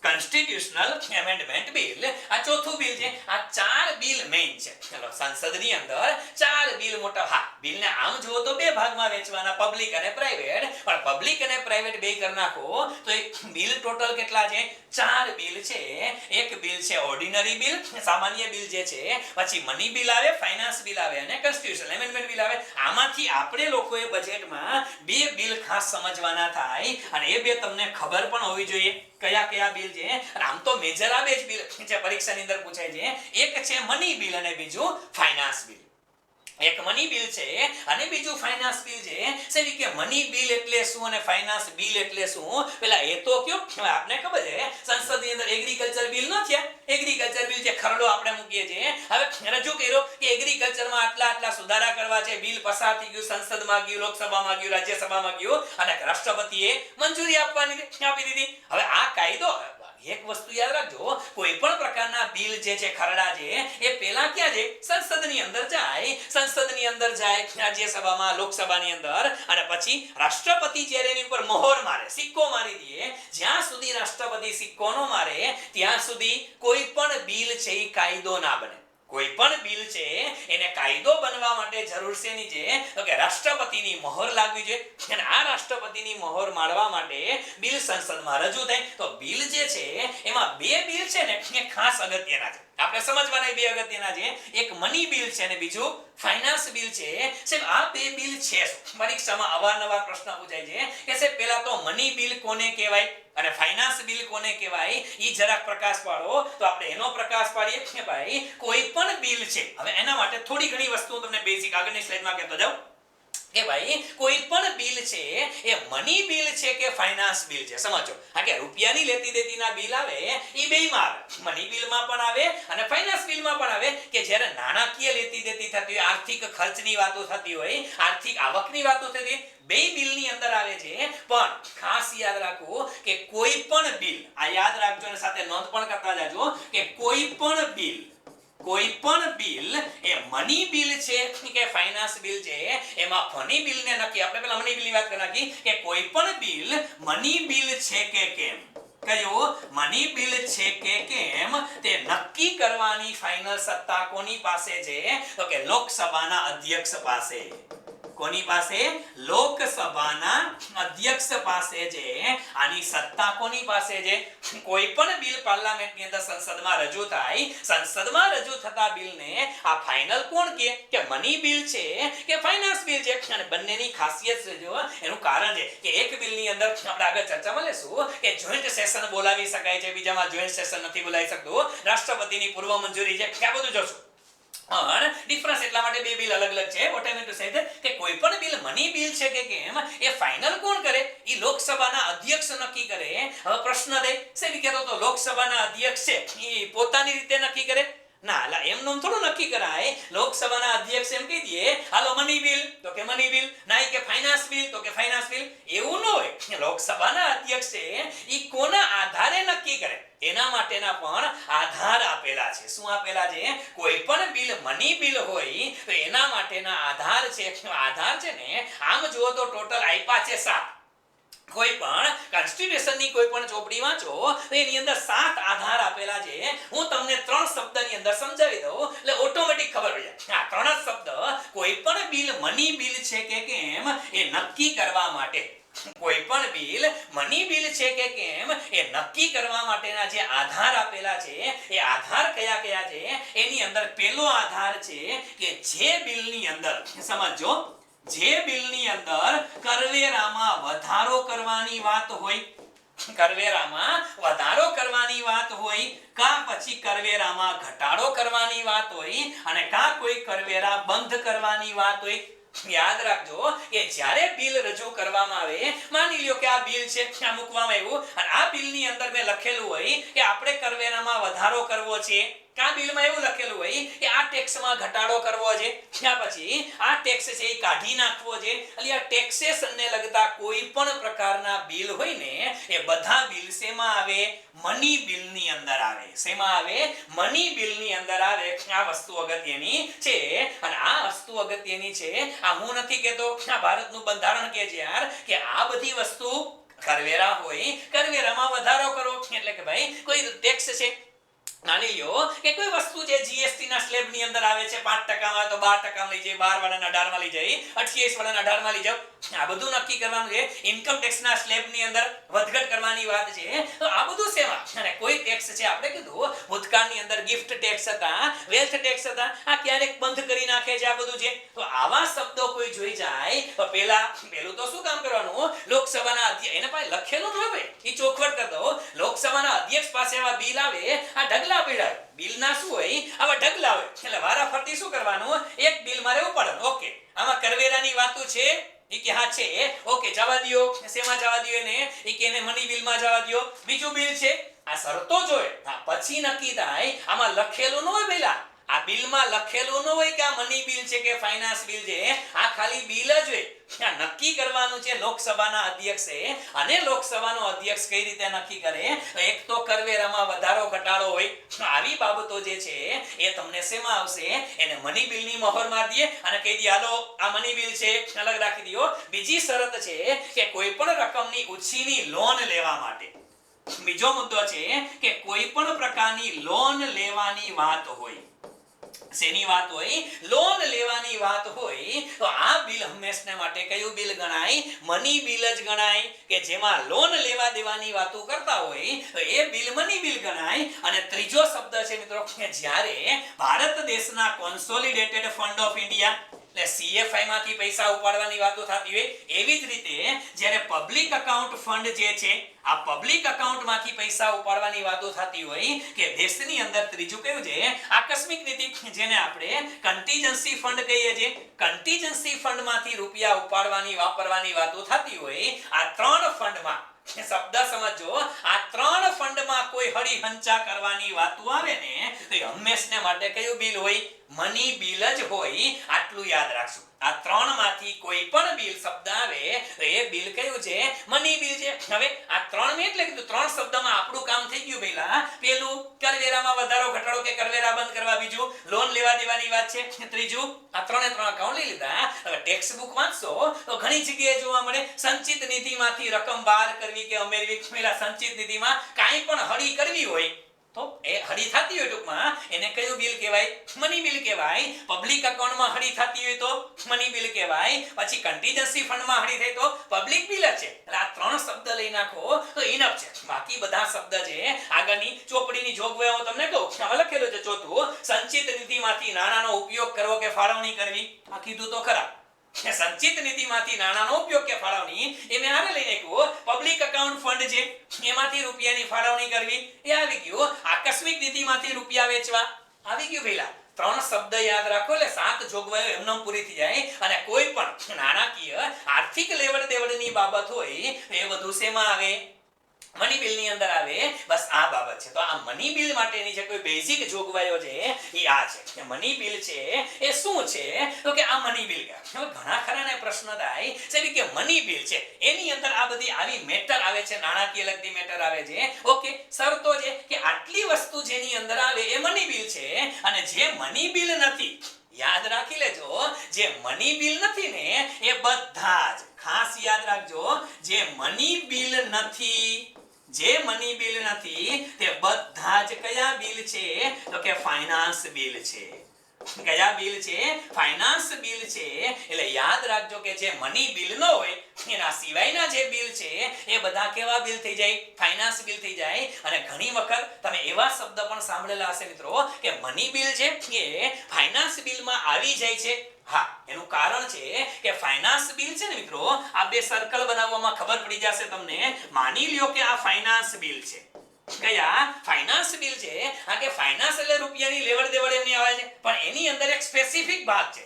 Constitutional amendment bill આ ચોથું બિલ છે. આ 4 બિલ મેઇન છે. ચલો સંસદની અંદર 4 બિલ મોટા. હા બિલને આમ જુઓ તો બે ભાગમાં વેચવાના પબ્લિક અને પ્રાઇવેટ. પણ પબ્લિક અને પ્રાઇવેટ બે કરી નાખો તો એક બિલ ટોટલ કેટલા છે? 4 બિલ છે. એક બિલ છે ઓર્ડિનરી બિલ સામાન્ય બિલ જે છે, પછી મની બિલ આવે, ફાઇનાન્સ બિલ આવે અને કોન્સ્ટિટ્યુશનલ એમેન્ડમેન્ટ બિલ આવે. આમાંથી આપણે લોકોએ બજેટમાં બે બિલ ખાસ સમજવાના થાય અને એ બે તમને ખબર પણ હોવી જોઈએ કયા કયા બિલ છે. આમ તો મેજર આ બે જ બિલ છે પરીક્ષાની અંદર પૂછાય છે. એક છે મની બિલ અને બીજું ફાઇનાન્સ બિલ. એક મની બિલ છે અને બીજું ફાઇનાન્સ બિલ છે. સેવી કે મની બિલ એટલે શું અને ફાઇનાન્સ બિલ એટલે શું? પેલા એ તો કયો આપને ખબર છે સંસદની અંદર એગ્રીકલ્ચર બિલ ન થયા. એગ્રીકલ્ચર બિલ જે ખરડો આપણે મૂકીએ છીએ હવે રજૂ કર્યો કે એગ્રીકલ્ચરમાં આટલા સુધારા કરવા છે. બિલ પસાર થઈ ગયું, સંસદમાં ગયું, લોકસભામાં ગયું, રાજ્યસભામાં ગયું અને રાષ્ટ્રપતિએ મંજૂરી આપી દીધી. હવે આ કાયદો એક વસ્તુ યાદ રાખજો કોઈ પણ પ્રકારના બિલ જે છે ખરડા છે એ પહેલા ક્યાં છે? સંસદની અંદર જાય. સંસદની અંદર જાય રાજ્યસભામાં, લોકસભાની અંદર અને પછી રાષ્ટ્રપતિ જ્યારે એની ઉપર મોહર મારે, સિક્કો મારી દે, જ્યાં સુધી રાષ્ટ્રપતિ સિક્કો ન મારે ત્યાં સુધી કોઈ પણ બિલ છે એ કાયદો ના બને. કોઈ પણ બિલ છે એને કાયદો બનવા માટે જરૂર છે ની છે તો કે રાષ્ટ્રપતિની મોહર લાગવી છે. અને આ રાષ્ટ્રપતિની મોહર મારવા માટે બિલ સંસદમાં રજૂ થાય. તો બિલ જે છે એમાં બે બિલ છે ને એ ખાસ અગત્યના છે. આપણે સમજવાના બે અગત્યના છે. એક મની બિલ છે અને બીજું ફાઇનાન્સ બિલ છે. સાહેબ આ બે બિલ છે પરીક્ષામાં અવારનવાર પ્રશ્ન પૂછાય છે કે સાહેબ પહેલા તો મની બિલ કોને કહેવાય અને ફાઇનાન્સ બિલ કોને કહેવાય ઈ જરાક પ્રકાશ પાડો. તો આપણે એનો પ્રકાશ પાડીએ કે ભાઈ કોઈ પણ બિલ છે. હવે એના માટે થોડી ઘણી વસ્તુઓ તમને બેઝિક આગળની સ્લાઇડમાં કહેતો જાઉં કે ભાઈ કોઈ પણ બિલ છે એ મની બિલ છે કે ફાઇનાન્સ બિલ છે. સમજો હા કે રૂપિયાની લેતી દેતીના બિલ આવે એ બેયમાં આવે. મની બિલમાં પણ આવે અને ફાઇનાન્સ બિલમાં પણ આવે કે જ્યારે નાણાકીય લેતી દેતી થતી હોય, આર્થિક ખર્ચની વાતો થતી હોય, આર્થિક આવકની વાતો થતી હોય, બે બિલની અંદર આવે છે. પણ ખાસ યાદ રાખો કે કોઈ પણ બિલ આ યાદ રાખજો અને સાથે નોંધ પણ કરતા જાજો કે કોઈ પણ બિલ એ મની બિલ છે કે ફાઇનાન્સ બિલ છે એમાં મની બિલ ને નક્કી આપણે પહેલા મની બિલની વાત કરી નાખી કે કોઈ પણ બિલ મની બિલ છે કે કેમ, કયો મની બિલ છે કે કેમ તે નક્કી કરવાની ફાઇનલ સત્તા કોની પાસે છે તો કે લોકસભાના અધ્યક્ષ પાસે. કોની પાસે? લોકસભાના અધ્યક્ષ પાસે છે. આની સત્તા કોની પાસે છે? કોઈ પણ બિલ પાર્લામેન્ટની અંદર સંસદમાં રજૂ થાય, સંસદમાં રજૂ થતા બિલને આ ફાઇનલ કોણ કહે કે મની બિલ છે કે ફાઇનાન્સ બિલ છે. અને બંનેની ખાસિયત છે જો એનું કારણ છે કે એક બિલની અંદર આપણે આગળ ચર્ચામાં લેશું કે જોઈન્ટ સેશન બોલાવી શકાય છે, બીજામાં જોઈન્ટ સેશન નથી બોલાવી શકતું, રાષ્ટ્રપતિની પૂર્વ મંજૂરી છે, આ બધું જોશું. પણ ડિફરન્સ એટલા માટે બે બિલ અલગ અલગ છે. What I mean to say કે કોઈ પણ બિલ મની બિલ છે કે કેમ એ ફાઇનલ કોણ કરે? એ લોકસભાના અધ્યક્ષ નક્કી કરે. હવે પ્રશ્ન થાય સેવી કહેતો તો લોકસભાના અધ્યક્ષ છે એ પોતાની રીતે નક્કી કરે? ના, અલા એમનું થોડું નક્કી કરાય. લોકસભાના અધ્યક્ષ એમ કહી દે હાલો મની બિલ તો કે મની બિલ, ના કે ફાઇનાન્સ બિલ તો કે ફાઇનાન્સ બિલ. એવું ન હોય. લોકસભાના અધ્યક્ષ છે એ કોના આધારે નક્કી કરે? એના માટેના પણ આધાર આપેલા છે. શું આપેલા છે? કોઈ પણ બિલ મની બિલ હોય તો એના માટેના આધાર છે. આધાર છે ને આમ જુઓ તો ટોટલ આપ્યા છે 7. કોઈ પણ કોન્સ્ટિટ્યુશનની કોઈ પણ ચોપડી વાંચો તો એની અંદર 7 આધાર આપેલા છે. હું તમને 3 શબ્દની અંદર સમજાવી દઉં એટલે ઓટોમેટિક ખબર પડી જાય. આ 3 જ શબ્દ કોઈ પણ બિલ મની બિલ છે કે કેમ એ નક્કી કરવા માટે, કોઈ પણ બિલ મની બિલ છે કે કેમ એ નક્કી કરવા માટેના જે આધાર આપેલા છે એ આધાર કયા કયા છે? એની અંદર પહેલો આધાર છે કે જે બિલની અંદર સમજો, જે બિલની અંદર કરવેરામાં વધારો કરવાની વાત હોય, કરવેરામાં વધારો કરવાની વાત હોય કા પછી કરવેરામાં ઘટાડો કરવાની વાત હોય અને કા કોઈ કરવેરા બંધ કરવાની વાત હોય. યાદ રાખજો કે જ્યારે બિલ રજૂ કરવામાં આવે, માની લ્યો કે આ બિલ છે આ મૂકવામાં આવ્યું અને આ બિલની અંદર મેં લખેલું હોય કે આપણે કરવેરામાં વધારો કરવો છે, આ બિલમાં એવું લખેલું હોય કે આ ટેક્સમાં ઘટાડો કરવો છે, ત્યાર પછી આ ટેક્સ છે એ કાઢી નાખવો છે. એટલે આ ટેક્સેશનને લગતા કોઈ પણ પ્રકારના બિલ હોય ને એ બધા બિલ શેમાં આવે? મની બિલની અંદર આવે. શેમાં આવે? મની બિલની અંદર આવે. આ વસ્તુ અગત્યની છે અને આ વસ્તુ અગત્યની છે. આ હું નથી કહેતો, આ ભારતનું બંધારણ કહે છે યાર કે આ બધી વસ્તુ કરવેરા હોય, કરવેરામાં વધારો કરો એટલે કે ભાઈ કોઈ ટેક્સ છે, માની લ્યો કે કોઈ વસ્તુ જે જીએસટી ના સ્લેબ ની અંદર આવે છે 5% માં તો 12% લઈ જાય, 12 વાળાના 18 માં લઈ જાય, 28 વાળાના 18 માં લઈ જાવ. આ બધું નક્કી કરવાનું છે. ઇન્કમ ટેક્સ ના સ્લેબ ની અંદર વધઘટ કરવાની વાત છે. તો આ બધું સેવા અને કોઈ ટેક્સ છે આપણે કીધું ભૂતકાળની અંદર ગિફ્ટ ટેક્સ હતા, વેલ્થ ટેક્સ હતા, આ ક્યારેક બંધ કરી નાખે છે. આ બધું છે. તો આવા શબ્દો કોઈ જોઈ જાય તો પેલું તો શું કામ કરવાનું? લોકસભાના અધ્યક્ષ એને પાસે લખેલું ન હોય એ ચોખવટ કરી દો. લોકસભાના અધ્યક્ષ પાસે એવા બિલ આવે, આ ઢગલા પીડાય. બિલ ના શું હોય? આવા ઢગલા હોય. એટલે વારાફરતી શું કરવાનું? એક બિલ મારે ઉપાડવાનું. ઓકે, આમાં કરવેરાની વાતો છે ઈ કે હા છે, ઓકે જવા દયો. શેમાં જવા દયો એને? ઈ કે એને મની બિલમાં જવા દયો. બીજું બિલ છે, આ શરતો જોય પછી નક્કી થાય. આમાં લખેલું ન હોય પેલા, આ બિલમાં લખેલું ન હોય કે આ મની બિલ છે કે ફાઇનાન્સ બિલ છે. આ ખાલી બિલ જ હોય. આ નક્કી કરવાનું છે લોકસભાના અધ્યક્ષે. અને લોકસભાનો અધ્યક્ષ કઈ રીતે નક્કી કરે? એક તો કરવેરામાં વધારો ઘટાડો હોય. આવી બાબતો જે છે એ તમને શેમાં આવશે? એને મની બિલની મોહર મારી દે અને કહી દે હાલો આ મની બિલ છે, અલગ રાખી દયો. બીજી શરત છે કે કોઈ પણ રકમની ઉછીની લોન લેવા માટે, બીજો મુદ્દો છે કે કોઈ પણ પ્રકારની લોન લેવાની વાત હોય. શેની વાત હોય? લોન લેવાની વાત હોય તો આ બિલ હંમેશને માટે કયું બિલ ગણાય? મની બિલ જ ગણાય. કે જેમાં લોન લેવા દેવાની વાતો કરતા હોય તો એ બિલ મની બિલ ગણાય. અને ત્રીજો શબ્દ છે મિત્રો કે જ્યારે ભારત દેશના કોન્સોલિડેટેડ ફંડ ઓફ ઇન્ડિયા એટલે CFI માંથી પૈસા ઉપાડવાની વાતો થતી હોય, એવી જ રીતે જ્યારે પબ્લિક અકાઉન્ટ ફંડ જે છે આ પબ્લિક અકાઉન્ટ માંથી પૈસા ઉપાડવાની વાતો થતી હોય કે દેશની અંદર ત્રીજું કયું છે? આકસ્મિક નીતિ, જેને આપણે કન્ટીજન્સી ફંડ કહીએ છીએ. કન્ટીજન્સી ફંડ માંથી રૂપિયા ઉપાડવાની વાપરવાની વાતો થતી હોય. આ 3 ફંડમાં શબ્દ સમજો, આ 3 ફંડમાં કોઈ હરિહંચા કરવાની વાતો આવે ને તો હંમેશને માટે કયું બિલ હોય? મની બિલ જ હોય. આટલું યાદ રાખશું. આ 3 માંથી કોઈ પણ બિલ શબ્દ આવે તો એ બિલ કયું છે? મની બિલ છે. હવે આ 3 મેં એટલે કીધું 3 શબ્દમાં આપણું કામ થઈ ગયું. પેલું કરવેરામાં વધારો ઘટાડો કે કરવેરા બંધ કરવા, બીજું લોન લેવા દેવાની વાત છે, ત્રીજું આ 3 અકાઉન્ટ લઈ લીધા. હવે ટેક્સ્ટ બુક વાંચશો તો ઘણી જગ્યાએ જોવા મળે સંચિત નીતિમાંથી રકમ બહાર કરવી કે ઉમેરવી. પેલા સંચિત નીતિમાં કાંઈ પણ હળી કરવી હોય તો એ હળી થતી હોય ટૂંકમાં એને કયું બિલ કહેવાય? મની બિલ કહેવાય. પબ્લિક અકાઉન્ટમાં હળી થતી હોય તો મની બિલ કહેવાય. પછી કન્ટીજન્સી ફંડમાં હળી થાય તો પબ્લિક બિલ જ છે. એટલે આ 3 શબ્દ લઈ નાખો તો ઇનફ છે. બાકી બધા શબ્દ છે આગળની ચોપડીની જોગવાઈ હું તમને કહું. આમાં લખેલું છે ચોથું, સંચિત નીતિમાંથી નાણાંનો ઉપયોગ કરવો કે ફાળવણી કરવી. આ કીધું તો ખરા. સંચિત નીતિમાંથી નાણાંનો ઉપયોગ કે ફાળવણી એ મેં આને લઈ નાખ્યું. પબ્લિક અકાઉન્ટ ફંડ છે એમાંથી રૂપિયાની ફાળવણી કરવી એ આવી ગયું. આકસ્મિક નીતિમાંથી રૂપિયા વેચવા આવી ગયું. પહેલા ત્રણ શબ્દ યાદ રાખો એટલે 7 જોગવાઈઓ એમનેમ પૂરી થઈ જાય અને કોઈ પણ નાણાકીય આર્થિક લેવડ દેવડની બાબત હોય એ બધું શેમાં આવે? મની બિલ ની અંદર આવે. બસ આ બાબત છે. તો આ મની બિલ માટેની જે કોઈ બેઝિક જોગવાઈઓ છે એ આ છે કે મની બિલ છે એ શું છે? તો કે આ મની બિલ હવે ઘણા ખરાને પ્રશ્ન થાય છે કે મની બિલ છે એની અંદર આ બધી આવી મેટર આવે છે, નાણાકીય લગતી મેટર આવે છે. ઓકે, શરતો છે કે આટલી વસ્તુ જેની અંદર આવે એ મની બિલ છે અને જે મની બિલ નથી, યાદ રાખી લેજો, જે મની બિલ નથી ને એ બધા જ, ખાસ યાદ રાખજો, જે મની બિલ નથી, જે મની બિલ નથી તે બધા જ કયા બિલ છે? તો કે ફાઇનાન્સ બિલ છે. કયા બિલ છે? ફાઇનાન્સ બિલ છે. એટલે યાદ રાખજો કે જે મની બિલ ન હોય એના સિવાયના જે બિલ છે એ બધા કેવા બિલ થઈ જાય? ફાઇનાન્સ બિલ થઈ જાય. અને ઘણી વખત તમે એવા શબ્દ પણ સાંભળેલા હશે મિત્રો કે મની બિલ છે એ ફાઇનાન્સ બિલમાં આવી જાય છે. હા, એનું કારણ છે કે ફાઇનાન્સ બિલ છે ને મિત્રો, આ બે સર્કલ બનાવવામાં ખબર પડી જશે તમને. માની લ્યો કે આ ફાઇનાન્સ બિલ છે. કયા? ફાઇનાન્સ બિલ છે. આ કે ફાઇનાન્સ એટલે રૂપિયાની લેવડ દેવડ એમની આવે છે, પણ એની અંદર એક સ્પેસિફિક ભાગ છે.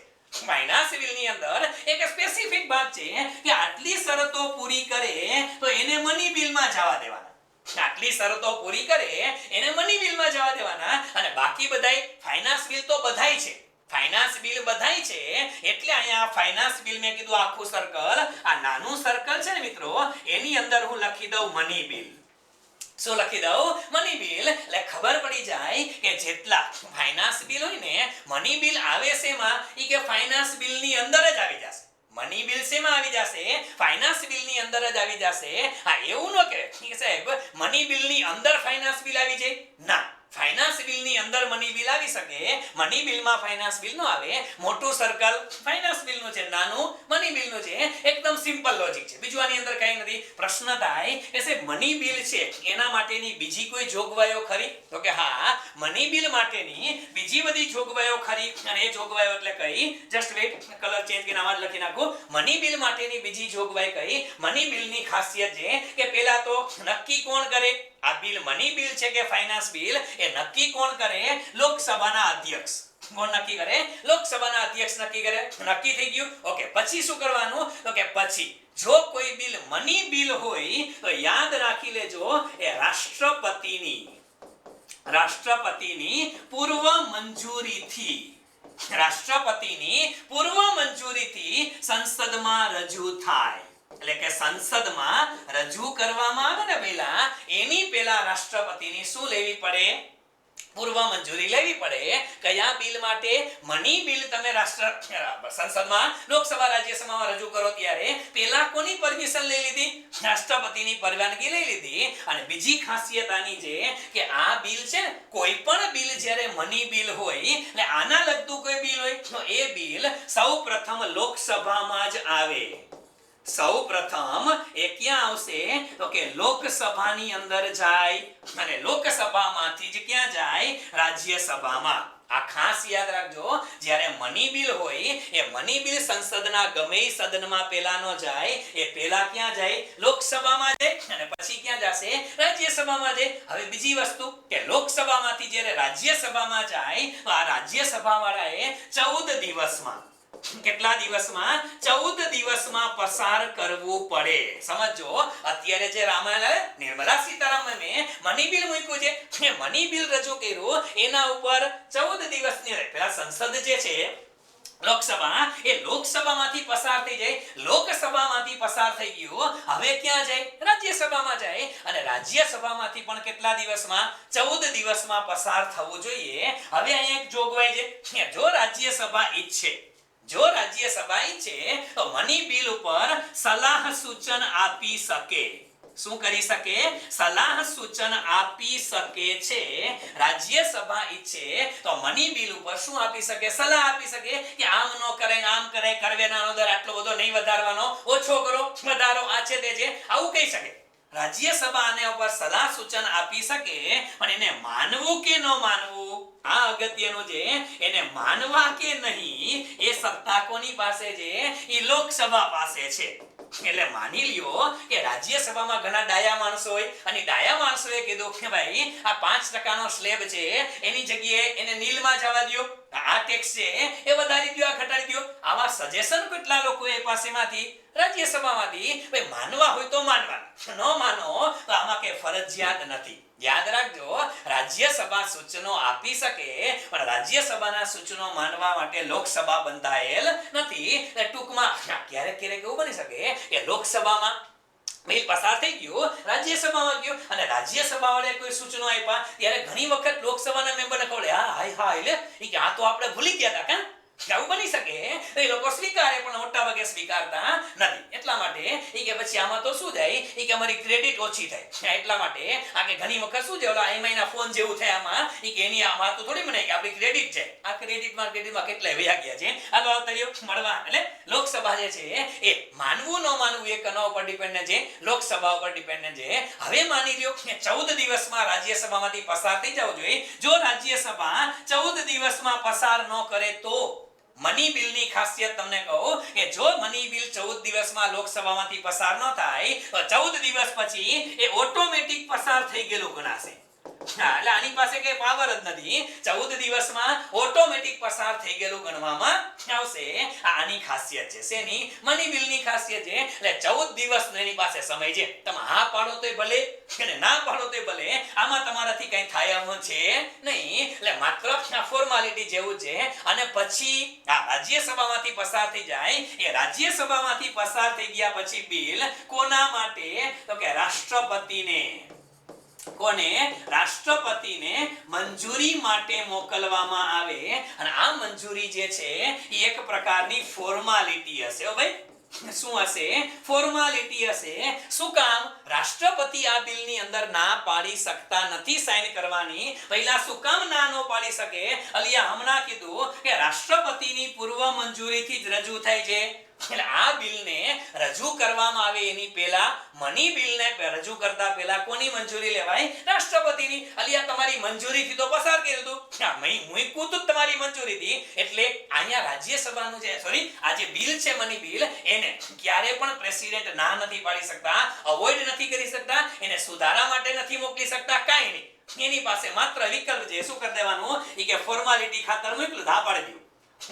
ફાઇનાન્સ બિલની અંદર એક સ્પેસિફિક ભાગ છે કે આટલી શરતો પૂરી કરે તો એને મની બિલમાં જવા દેવાના. આટલી શરતો પૂરી કરે એને મની બિલમાં જવા દેવાના અને બાકી બધાય ફાઇનાન્સ બિલ તો બધાય છે. ફાઇનાન્સ બિલ બધાય છે એટલે અહીંયા ફાઇનાન્સ બિલ મેં કીધું આખું સર્કલ, આ નાનું સર્કલ છે ને મિત્રો, એની અંદર હું લખી દઉં મની બિલ. શું લખી દઉં? Money bill. એટલે ખબર પડી જાય કે જેટલા ફાઇનાન્સ બિલ હોય ને, મની બિલ આવે શેમાં? ઈ કે ફાઇનાન્સ બિલ ની અંદર જ આવી જશે. મની બિલ શેમાં આવી જશે? ફાઇનાન્સ બિલ ની અંદર જ આવી જશે. હા, એવું ન કે સાહેબ મની બિલ ની અંદર ફાઇનાન્સ બિલ આવી જાય. ના, ફાઇનાન્સ બિલ ની અંદર મની બિલ આવી શકે, મની બિલમાં ફાઇનાન્સ બિલ નો આવે. મોટું સર્કલ ફાઇનાન્સ બિલ નું છે, નાનું મની બિલ નું છે. એકદમ સિમ્પલ લોજિક છે, બીજું આની અંદર કઈ નથી. પ્રશ્ન થાય કે સાહેબ મની બિલ છે એના માટેની બીજી કોઈ જોગવાઈઓ ખરી? તો કે હા, મની બિલ માટેની બીજી બધી જોગવાઈઓ ખરી. અને એ જોગવાઈઓ એટલે કઈ? જસ્ટ વેઇટ, કલર ચેન્જ કરીને આમાં લખી નાખું. મની બિલ માટેની બીજી જોગવાઈ કઈ? મની બિલની ખાસિયત છે કે પેલા તો નક્કી કોણ કરે? આ બિલ મની બિલ છે કે ફાઇનાન્સ બિલ એ નક્કી કોણ કરે? લોકસભાના અધ્યક્ષ. કોણ નક્કી કરે? લોકસભાના અધ્યક્ષ નક્કી કરે. નક્કી થઈ ગયું. ઓકે, પછી શું કરવાનું? તો કે પછી જો કોઈ બિલ મની બિલ હોય તો યાદ રાખી લેજો એ રાષ્ટ્રપતિની પૂર્વ મંજૂરીથી સંસદમાં રજૂ થાય. એટલે કે સંસદમાં રજૂ કરવામાં આવે ને પહેલા, એની પહેલા રાષ્ટ્રપતિની શું લેવી પડે? પૂર્વ મંજૂરી લેવી પડે. કયા બિલ માટે? મની બિલ તમે સંસદમાં, લોકસભા, રાજ્યસભામાં રજૂ કરો ત્યારે પહેલા કોની પરમિશન લઈ લીધી? રાષ્ટ્રપતિની પરવાનગી લઈ લીધી. અને બીજી ખાસિયત આની છે કે આ બિલ છે ને, કોઈ પણ બિલ જ્યારે મની બિલ હોય એટલે આના લગતું કોઈ બિલ હોય તો એ બિલ સૌપ્રથમ લોકસભામાં જ આવે. સૌપ્રથમ એ ક્યાં આવશે? તો કે લોકસભાની અંદર જાય અને લોકસભામાંથી જ ક્યાં જાય? રાજ્યસભામાં. આ ખાસ યાદ રાખજો, જ્યારે મની બિલ હોય એ મની બિલ સંસદના ગમે સદનમાં પેલા નો જાય, એ પેલા ક્યાં જાય? લોકસભામાં જાય અને પછી ક્યાં જશે? રાજ્યસભામાં જાય. હવે બીજી વસ્તુ કે લોકસભામાંથી જ્યારે રાજ્યસભામાં જાય તો આ રાજ્યસભા વાળાએ 14 દિવસમાં, કેટલા દિવસમાં? 14 દિવસમાં પસાર કરવું પડે. સમજો, અત્યારે જે રામાયણ નિર્મલા સીતારામને મની બિલ મૂક્યું છે, એ મની બિલ રજૂ કર્યું, એના ઉપર 14 દિવસની પેલા સંસદ જે છે લોકસભા, એ લોકસભામાંથી પસાર થઈ જાય. લોકસભામાંથી પસાર થઈ ગયું, હવે ક્યાં જાય? રાજ્યસભામાં જાય. અને રાજ્યસભામાંથી પણ કેટલા દિવસમાં? 14 દિવસમાં પસાર થવું જોઈએ. હવે અહીંયા એક જોગવાઈ છે, જો રાજ્યસભા ઈચ્છે તો મની બિલ ઉપર સલાહ સૂચન આપી શકે. શું કરી શકે? સલાહ સૂચન આપી શકે છે. રાજ્યસભા ઈચ્છે તો મની બિલ ઉપર શું આપી શકે? સલાહ આપી શકે કે આમ નો કરાય, આમ કરાય, કરવેરાનો દર આટલો બધો નહીં વધારવાનો, ઓછો કરો, વધારો, આ છે તે છે, આવું કહી શકે. રાજ્યસભા આને ઉપર સલાહ સૂચન આપી શકે, પણ એને માનવું કે ન માનવું, આ અગત્યનું છે. એને માનવા કે નહીં એ સત્તા કોની પાસે છે? એ લોકસભા પાસે છે. એટલે માની લ્યો કે રાજ્યસભામાં ઘણા ડાયા માણસો હોય અને ડાયા માણસોએ કીધું કે ભાઈ આ 5% નો સ્લેબ છે એની જગ્યાએ એને નીલમાં જવા દો. આ ટેક્સ છે એ વધારી દો, આ ઘટાડી દો. આવા સજેશન કેટલા લોકોએ પાસેમાંથી રાજ્યસભામાંથી. ભાઈ માનવા હોય તો માનવા, ન માનો તો આમાં કે ફરજિયાત નથી. યાદ રાખજો, રાજ્યસભા સૂચનો આપી શકે પણ રાજ્યસભાના સૂચનો માનવા માટે લોકસભા બંધાયેલ નથી. ટૂંકમાં ક્યારેક ક્યારેક એવું બની શકે કે લોકસભામાં બિલ પસાર થઈ ગયું, રાજ્યસભામાં ગયું અને રાજ્યસભા વાળે કોઈ સૂચનો આપ્યા ત્યારે ઘણી વખત લોકસભાના મેમ્બરને કહે હા એટલે કે આ તો આપણે ભૂલી ગયા હતા. આવું બની શકે. એ લોકો સ્વીકારે પણ મોટા ભાગે સ્વીકારતા નથી. એટલા માટે કે પછી આમાં તો શું થાય કે અમારી ક્રેડિટ ઓછી થાય. એટલા માટે આ કે ઘણી વખત શું છે ઓલા IMI ના ફોન જેવું થાય આમાં કે એની આમાં તો થોડી મને કે આપણી ક્રેડિટ છે. આ ક્રેડિટ માર્કેટમાં કેટલા વયા ગયા છે. હાલો આવતારીઓ મળવા. એટલે લોકસભા જે છે એ માનવું ન માનવું એ કના ઉપર ડિપેન્ડન્ટ છે, લોકસભા ઉપર ડિપેન્ડન્ટ છે. હવે માની લ્યો કે 14 દિવસમાં રાજ્યસભામાંથી પસાર થઈ જવું જોઈએ. જો રાજ્યસભા 14 દિવસમાં પસાર ન કરે તો મની બિલની ખાસિયત તમને કહું કે જો મની બિલ 14 દિવસમાં લોકસભામાંથી પસાર ન થાય તો 14 દિવસ પછી એ ઓટોમેટિક પસાર થઈ ગયેલું ગણાશે. એટલે આની પાસે કઈ પાવર જ નથી. 14 દિવસમાં ઓટોમેટિક પસાર થઈ ગયેલું ગણવામાં આવશે. આની ખાસિયત છે. શેની? મની બિલની ખાસિયત છે. એટલે 14 દિવસનો એની પાસે સમય છે. તમે હા પાડો તોય ભલે અને ના પાડો તોય ભલે, આમાં તમારાથી કઈ થાય એમ છે નહીં. એટલે માત્ર ફોર્માલિટી જેવું છે. અને પછી આ રાજ્યસભામાંથી પસાર થઈ જાય. એ રાજ્યસભામાંથી પસાર થઈ ગયા પછી બિલ કોના માટે? તો કે રાષ્ટ્રપતિને. કોને? રાષ્ટ્રપતિને મંજૂરી માટે મોકલવામાં આવે. અને આ મંજૂરી જે છે એ એક પ્રકારની ફોર્માલિટી હશે. ઓ ભાઈ, શું હશે? ફોર્માલિટી હશે. શું કામ? રાષ્ટ્રપતિ આ બિલની અંદર ના પાડી શકતા નથી સાઈન કરવાની. પહેલા શું કામ ના નો પાડી શકે? અલિયા હમણાં કીધું કે રાષ્ટ્રપતિની પૂર્વ મંજૂરીથી જ રજૂ થાય છે. એટલે આ બિલને રજૂ કરવામાં આવે એની પહેલા મની બિલને રજૂ કરતા પહેલા કોની મંજૂરી લેવાય? રાષ્ટ્રપતિની. અલિયા તમારી મંજૂરીથી તો પસાર કર્યું હતું, મેં મૂક્યું હતું તમારી મંજૂરીથી. એટલે અહીંયા રાજ્યસભાનું જે આ જે બિલ છે મની બિલ, એને ક્યારે પણ પ્રેસિડેન્ટ ના નથી પાડી શકતા, અવોઇડ નથી કરી શકતા, એને સુધારા માટે નથી મોકલી શકતા, કાંઈ નહીં. એની પાસે માત્ર વિકલ્પ છે. શું કરી દેવાનું? કે ફોર્માલિટી ખાતર મોકલું, હા પાડી દઉં.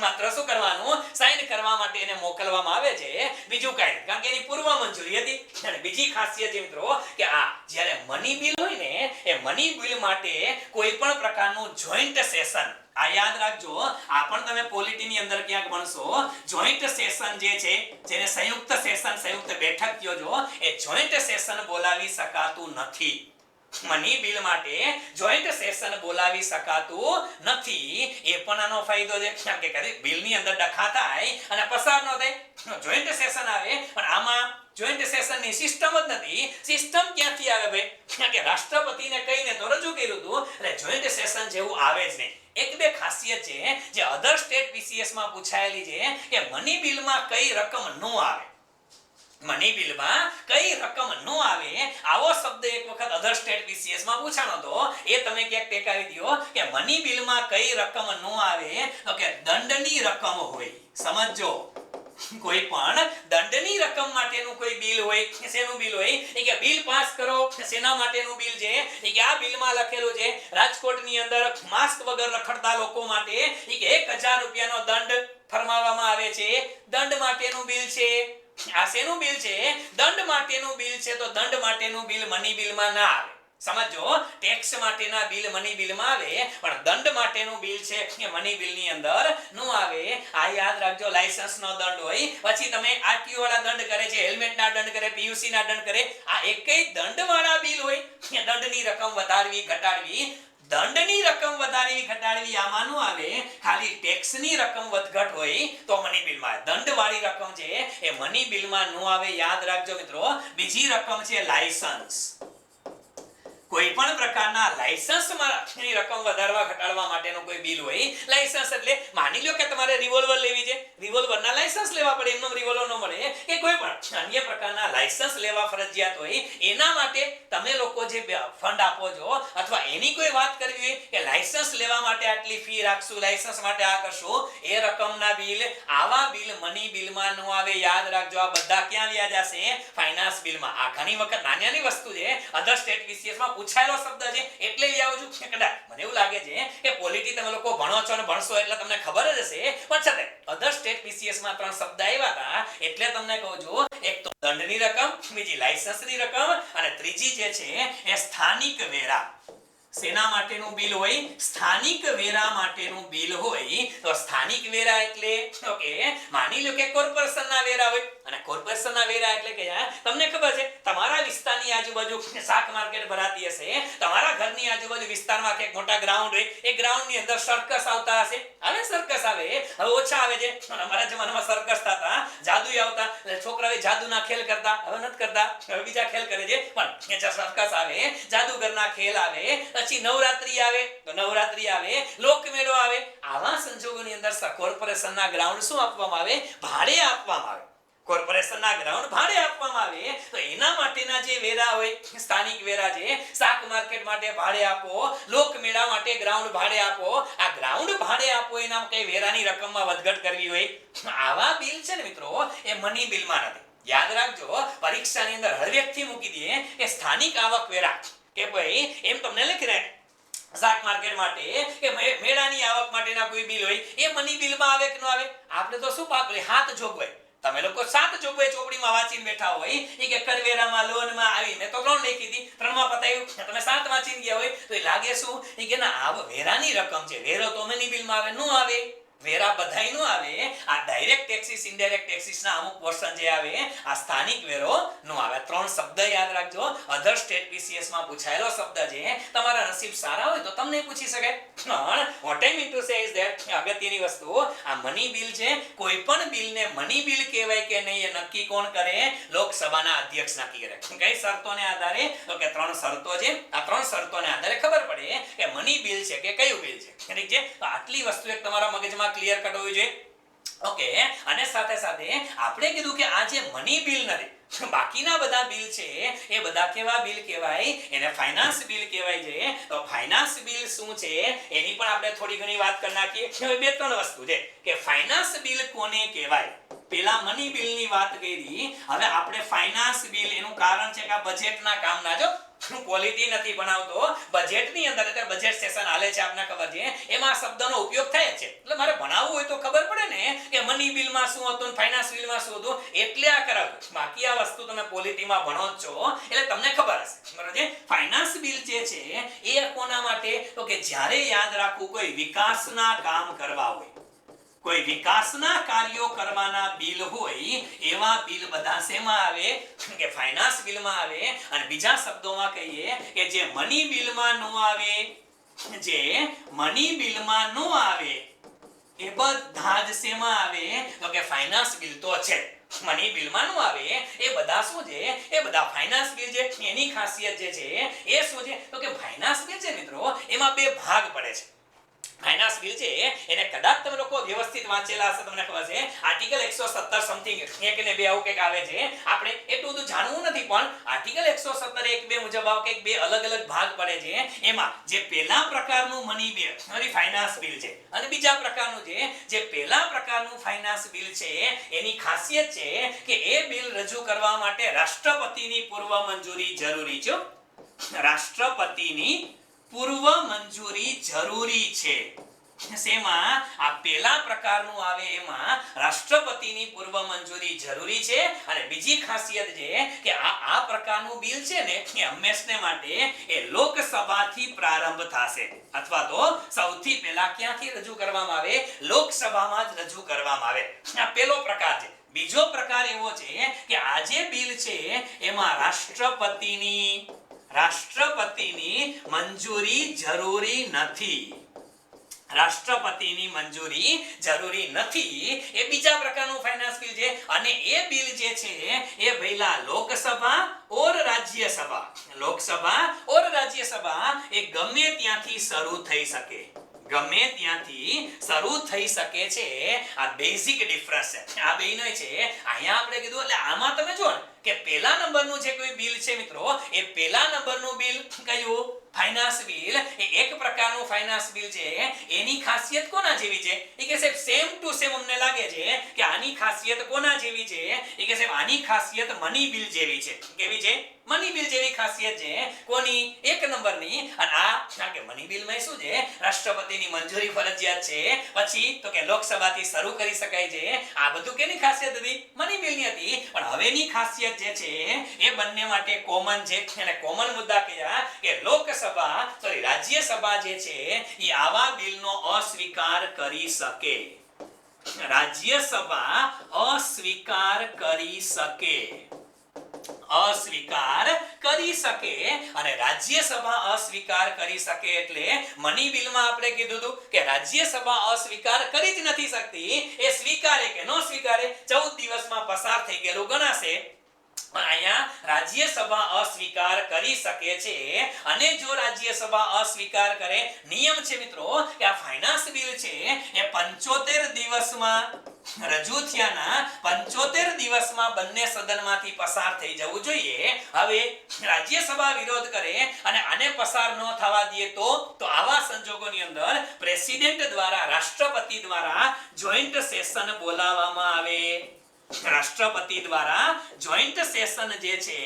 માત્ર શું કરવાનું? સાઈન કરવા માટે એને મોકલવામાં આવે છે, બીજું કાંઈ નહીં. કારણ કે એની પૂર્વ મંજૂરી હતી. અને બીજી ખાસિયત છે મિત્રો કે આ જ્યારે મની બિલ હોય ને એ મની બિલ માટે કોઈ પણ પ્રકારનું જોઈન્ટ સેશન, આ યાદ રાખજો, આ પણ તમે પોલિટીની અંદર ક્યાંક ભણશો. જોઈન્ટ સેશન જે છે જેને સંયુક્ત સેશન, સંયુક્ત બેઠક કહો છો, એ જોઈન્ટ સેશન બોલાવી શકાતું નથી. મની બિલ માટે જોઈન્ટ સેશન બોલાવી શકાતું નથી. એ પણ આનો ફાયદો છે કે બિલની અંદર ડખા થાય અને પસાર ન થાય, જોઈન્ટ સેશન આવે. પણ આમાં જોઈન્ટ સેશનની સિસ્ટમ જ નથી. સિસ્ટમ ક્યાંથી આવે ભાઈ? કે રાષ્ટ્રપતિને કહીને તો રજૂ કર્યું હતું, એટલે જોઈન્ટ સેશન જેવું આવે જ નહીં. એક બે ખાસિયત છે જે અધર સ્ટેટ PCS માં પૂછાયેલી છે કે મની બિલમાં કઈ રકમ ન આવે. મની બિલમાં કઈ રકમ ન આવે, આવો શબ્દ એક વખત અધર સ્ટેટ PCS માં પૂછાણો તો એ તમે ક્યાંક ટેકાવી દો કે મની બિલમાં કઈ રકમ ન આવે તો કે દંડની રકમ હોય. સમજો, કોઈ પણ દંડની રકમ માટેનું કોઈ બિલ હોય, શેનું બિલ હોય? કે બિલ પાસ કરો, શેના માટેનું બિલ છે? કે આ બિલમાં લખેલું છે રાજકોટની અંદર માસ્ક વગર રખડતા લોકો માટે કે 1000 રૂપિયાનો દંડ ફરમાવવામાં આવે છે. દંડ માટેનું બિલ છે. આ શેનું બિલ છે? દંડ માટેનું બિલ છે. તો દંડ માટેનું બિલ મની બિલમાં ના આવે. સમજો, ટેક્સ માટેના બિલ મની બિલમાં આવે પણ દંડ માટેનું બિલ છે કે મની બિલની અંદર નો આવે. આ યાદ રાખજો. લાયસન્સનો દંડ હોય, પછી તમે RTO વાળા દંડ કરે છે, હેલ્મેટના દંડ કરે, PUC ના દંડ કરે, આ એકેય દંડ વાળા બિલ હોય. દંડની રકમ વધારવી ઘટાડવી, દંડની રકમ વધારવી ઘટાડવી આમાં નો આવે. ખાલી ટેક્સની રકમ વધઘટ હોય તો મની બિલમાં. દંડ વાળી રકમ છે એ મની બિલમાં નો આવે. યાદ રાખજો મિત્રો. બીજી રકમ છે લાયસન્સ. કોઈ પણ પ્રકારના લાયસન્સમાં ની રકમ વધારવા ઘટાડવા માટેનું કોઈ બિલ હોય. લાયસન્સ એટલે માની લો કે તમારે રિવોલ્વર લેવી છે, રિવોલ્વરના લાયસન્સ લેવા પડે, એમનો રિવોલ્વર ન મળે. કે કોઈ પણ અન્ય પ્રકારના લાયસન્સ લેવા ફરજિયાત હોય, એના માટે તમે લોકો જે ફંડ આપો છો અથવા એની કોઈ વાત કરવી હોય કે લાયસન્સ લેવા માટે આટલી ફી રાખશું, લાયસન્સ માટે આ કરશું, એ રકમના બિલ, આવા બિલ મની બિલમાં ન આવે. યાદ રાખજો, આ બધા ક્યાં વ્યા જશે? ફાઇનાન્સ બિલમાં. આ ઘણી વખત નાની નાની વસ્તુ છે, અધર સ્ટેટ VCS માં પૂછાયેલો શબ્દ છે એટલે લઈ આવું છું. કદાચ મને એવું લાગે છે કે પોલિટી તમે લોકો ભણો છો અને ભણશો એટલે તમને ખબર જ હશે, પણ છતાં અધર સ્ટેટ VCS માં 3 શબ્દ આવ્યા હતા એટલે તમને કહું છું. એક તો દંડની રકમ, બીજી લાયસન્સની રકમ અને ત્રીજી જે છે એ સ્થાનિક વેરા. સેના માટેનું બિલ હોય? સ્થાનિક વેરા માટેનું બિલ હોય. તો સ્થાનિક વેરા એટલે ઓકે, માની લો કે કોર્પોરેશનના વેરા હોય અને કોર્પોરેશનના વેરા એટલે કે તમને ખબર છે તમારા વિસ્તારની આજુબાજુ શાક માર્કેટ ભરાતી હશે, તમારા ઘરની આજુબાજુ વિસ્તારમાં કે મોટા ગ્રાઉન્ડ હોય, એ ગ્રાઉન્ડની અંદર સર્કસ આવતા હશે. હવે સર્કસ આવે, હવે ઓછા આવે છે. અમારા જમાનામાં સર્કસ થતા, જાદુ આવતા, છોકરાઓ જાદુના ખેલ કરતા, હવે નથી કરતા, હવે બીજા ખેલ કરે છે. પણ સર્કસ આવે, જાદુગરના ખેલ આવે, પછી નવરાત્રી આવે તો નવરાત્રી આવે, લોકમેળો આવે. આવા સંજોગોની અંદર કોર્પોરેશનના ગ્રાઉન્ડ શું આપવામાં આવે? ભાડે આપવામાં આવે. કોર્પોરેશનના ગ્રાઉન્ડ ભાડે આપવામાં આવે. તો એના માટેના જે વેરા હોય, સ્થાનિક વેરા છે, શાક માર્કેટ માટે ભાડે આપો, લોકમેળા માટે ગ્રાઉન્ડ ભાડે આપો. આ ગ્રાઉન્ડ ભાડે આપો એના કઈ વેરાની રકમમાં વધઘટ કરવી હોય, આવા બિલ છે ને મિત્રો, એ મની બિલમાં નથી. યાદ રાખજો, પરીક્ષાની અંદર હળવેકથી મૂકી દે કે સ્થાનિક આવક વેરા, કે ભાઈ એમ તમને લખી રહે શાક માર્કેટ માટે કે મેળાની આવક માટેના કોઈ બિલ હોય, એ મની બિલમાં આવે કે ન આવે? આપણે તો શું પાપ હાથ જોગવાઈ, તમે લોકો 7 જોગવાઈ ચોપડીમાં વાંચીને બેઠા હોય. એ કે કરવેરામાં, લોનમાં આવી, મેં તો 3 લખી હતી, 3માં પતાવ્યું, તમે 7 વાંચીને ગયા હોય તો એ લાગે શું? એ કે ના, આ વેરાની રકમ છે, વેરો તો મની બિલમાં આવે ન આવે? વેરા બધાય નો આવે. આ ડાયરેક્ટ ટેક્સીસ, ઇનડાયરેક્ટ ટેક્સીસ ના અમુક પોર્શન જે આવે, આ સ્થાનિક વેરો નો આવે. 3 શબ્દ યાદ રાખજો, અધર સ્ટેટ VCS માં પૂછાયેલો શબ્દ છે. તમારા નસીબ સારા હોય તો તમને પૂછી શકાય. પણ what I mean to say is that અગત્યની વસ્તુ, આ મની બિલ છે, કોઈ પણ બિલને મની બિલ કહેવાય કે નહીં એ નક્કી કોણ કરે? લોકસભાના અધ્યક્ષ નક્કી કરે. કઈ શરતોને આધારે? તો કે 3 શરતો છે. આ 3 શરતોને આધારે ખબર પડે કે મની બિલ છે કે કયું બિલ છે. ઠીક છે? તો આટલી વસ્તુ એક તમારા મગજમાં ક્લિયર કટ હોવી જોઈએ. ઓકે, અને સાથે સાથે આપણે કીધું કે આ જે મની બિલ નથી, બાકીના બધા બિલ છે એ બધા કેવા બિલ કહેવાય? એને ફાઇનાન્સ બિલ કહેવાય છે. તો ફાઇનાન્સ બિલ શું છે એની પણ આપણે થોડી ઘણી વાત કરી નાખીએ. હવે 2-3 વસ્તુ છે કે ફાઇનાન્સ બિલ કોને કહેવાય. પેલા મની બિલની વાત કરી, હવે આપણે ફાઇનાન્સ બિલ, એનું કારણ છે કે આ બજેટના કામના, જો પોલિટી નથી બનાવતો, બજેટની અંદર અત્યારે બજેટ સેશન હાલે છે, આપને ખબર છે, એમાં શબ્દનો ઉપયોગ થાય છે. એટલે મારે ભણાવવું હોય તો ખબર પડે ને કે મની બિલમાં શું હતું ને ફાઇનાન્સ બિલમાં શું હતું, એટલે આ કરાવ્યું. બાકી આ વસ્તુ તમે પોલિટીમાં ભણો જ છો એટલે તમને ખબર હશે, બરાબર છે. ફાઇનાન્સ બિલ જે છે એ કોના માટે? તો કે જ્યારે યાદ રાખવું, કોઈ વિકાસના કામ કરવા હોય, કોઈ વિકાસના કાર્યો કરવાના બિલ હોય, એવા બિલ બધા શેમાં આવે? કે ફાઇનાન્સ બિલમાં આવે. અને બીજા શબ્દોમાં કહીએ કે જે મની બિલમાં નો આવે, જે મની બિલમાં નો આવે, એ બધા જ શેમાં આવે? તો કે ફાઇનાન્સ બિલ તો છે. મની બિલમાં નો આવે એ બધા શું છે? એ બધા ફાઇનાન્સ બિલ છે. એની ખાસિયત જે છે એ શું છે? તો કે ફાઇનાન્સ બિલ છે મિત્રો, એમાં 2 ભાગ પડે છે. ફાઇનાન્સ બિલ છે એને કદાચ તમે લોકો વ્યવસ્થિત વાંચેલા હશે, તમને ખબર છે આર્ટિકલ 117 સમથિંગ 1 ને 2 આવું કંઈક આવે છે. આપણે એટલું બધું જાણવું નથી, પણ આર્ટિકલ 117 1-2 મુજબ આવ કંઈક 2 અલગ અલગ ભાગ પડે છે. એમાં જે પહેલા પ્રકારનું મની બિલ એટલે ફાઇનાન્સ બિલ છે, અને બીજા પ્રકારનું છે જે પહેલા પ્રકારનું ફાઇનાન્સ બિલ છે, એની ખાસિયત છે કે એ બિલ રજૂ કરવા માટે રાષ્ટ્રપતિની પૂર્વ મંજૂરી જરૂરી છે. રાષ્ટ્રપતિની પૂર્વ મંજૂરી જરૂરી છે. શેમાં? આ પહેલા પ્રકારનું આવે એમાં રાષ્ટ્રપતિની પૂર્વ મંજૂરી જરૂરી છે. અને બીજી ખાસિયત છે કે આ પ્રકારનું બિલ છે ને એ હંમેશને માટે એ લોકસભાથી પ્રારંભ થશે, અથવા તો સૌથી પહેલા ક્યાંથી રજૂ કરવામાં આવે? લોકસભામાં જ રજૂ કરવામાં આવે. આ પહેલો પ્રકાર છે. બીજો પ્રકાર એવો છે કે આ જે બિલ છે એમાં રાષ્ટ્રપતિની મંજૂરી જરૂરી નથી. રાષ્ટ્રપતિની મંજૂરી જરૂરી નથી. એ બીજા પ્રકારનું ફાઇનાન્સ બિલ છે. અને એ બિલ જે છે એ પહેલા લોકસભા ઓર રાજ્યસભા, લોકસભા ઓર રાજ્યસભા એ ગમે ત્યાંથી શરૂ થઈ શકે, ગમે ત્યાંથી શરૂ થઈ શકે છે. આ બેઝિક ડિફરન્સ છે આ બેયનો છે. અહીંયા આપણે કીધું એટલે આમાં તમે જો કે પહેલા નંબરનું જે કોઈ બિલ છે મિત્રો, એ પહેલા નંબરનું બિલ કયું? Finance bill. એ એક પ્રકારનું ફાઇનાન્સ બિલ છે. એની ખાસિયત કોના જેવી છે? એ કે સાહેબ સેમ ટુ સેમ અમને લાગે છે કે આની ખાસિયત કોના જેવી છે? એ કે સાહેબ આની ખાસિયત મની બિલ જેવી છે. કેવી છે? મની બિલ જેવી ખાસિયત છે. કોની? એક નંબરની. અને આ કે મની બિલમાં શું છે? રાષ્ટ્રપતિની મંજૂરી ફરજિયાત છે. પછી તો કે લોકસભાથી શરૂ કરી શકાય છે. આ બધું કેની ખાસિયત હતી? મની બિલની હતી. પણ હવેની ખાસિયત જે છે એ બંને માટે કોમન છે. અને કોમન મુદ્દા કયા? કે રાજ્યસભા જે છે એ આવા બિલનો અસ્વીકાર કરી શકે. રાજ્યસભા અસ્વીકાર કરી શકે. અસ્વીકાર કરી શકે. અને રાજ્યસભા અસ્વીકાર કરી શકે એટલે મની બિલમાં આપણે કીધું હતું કે રાજ્યસભા અસ્વીકાર કરી જ નથી શકતી. એ સ્વીકારે કે ન સ્વીકારે 14 દિવસમાં પસાર થઈ ગયેલું ગણાશે. અહીંયા રાજ્યસભા અસ્વીકાર કરી શકે છે. અને જો રાજ્યસભા અસ્વીકાર કરે, નિયમ છે મિત્રો કે આ ફાઇનાન્સ બિલ છે એ 75 દિવસમાં રજૂ થયાના 75 દિવસમાં બંને સદનમાંથી પસાર થઈ જવું જોઈએ. હવે રાજ્યસભા વિરોધ કરે અને આને પસાર ન થવા દે તો આવા સંજોગોની અંદર પ્રેસિડેન્ટ દ્વારા, રાષ્ટ્રપતિ દ્વારા જોઈન્ટ સેશન બોલાવવામાં આવે. રાષ્ટ્રપતિ દ્વારા જોઈન્ટ સેશન જે છે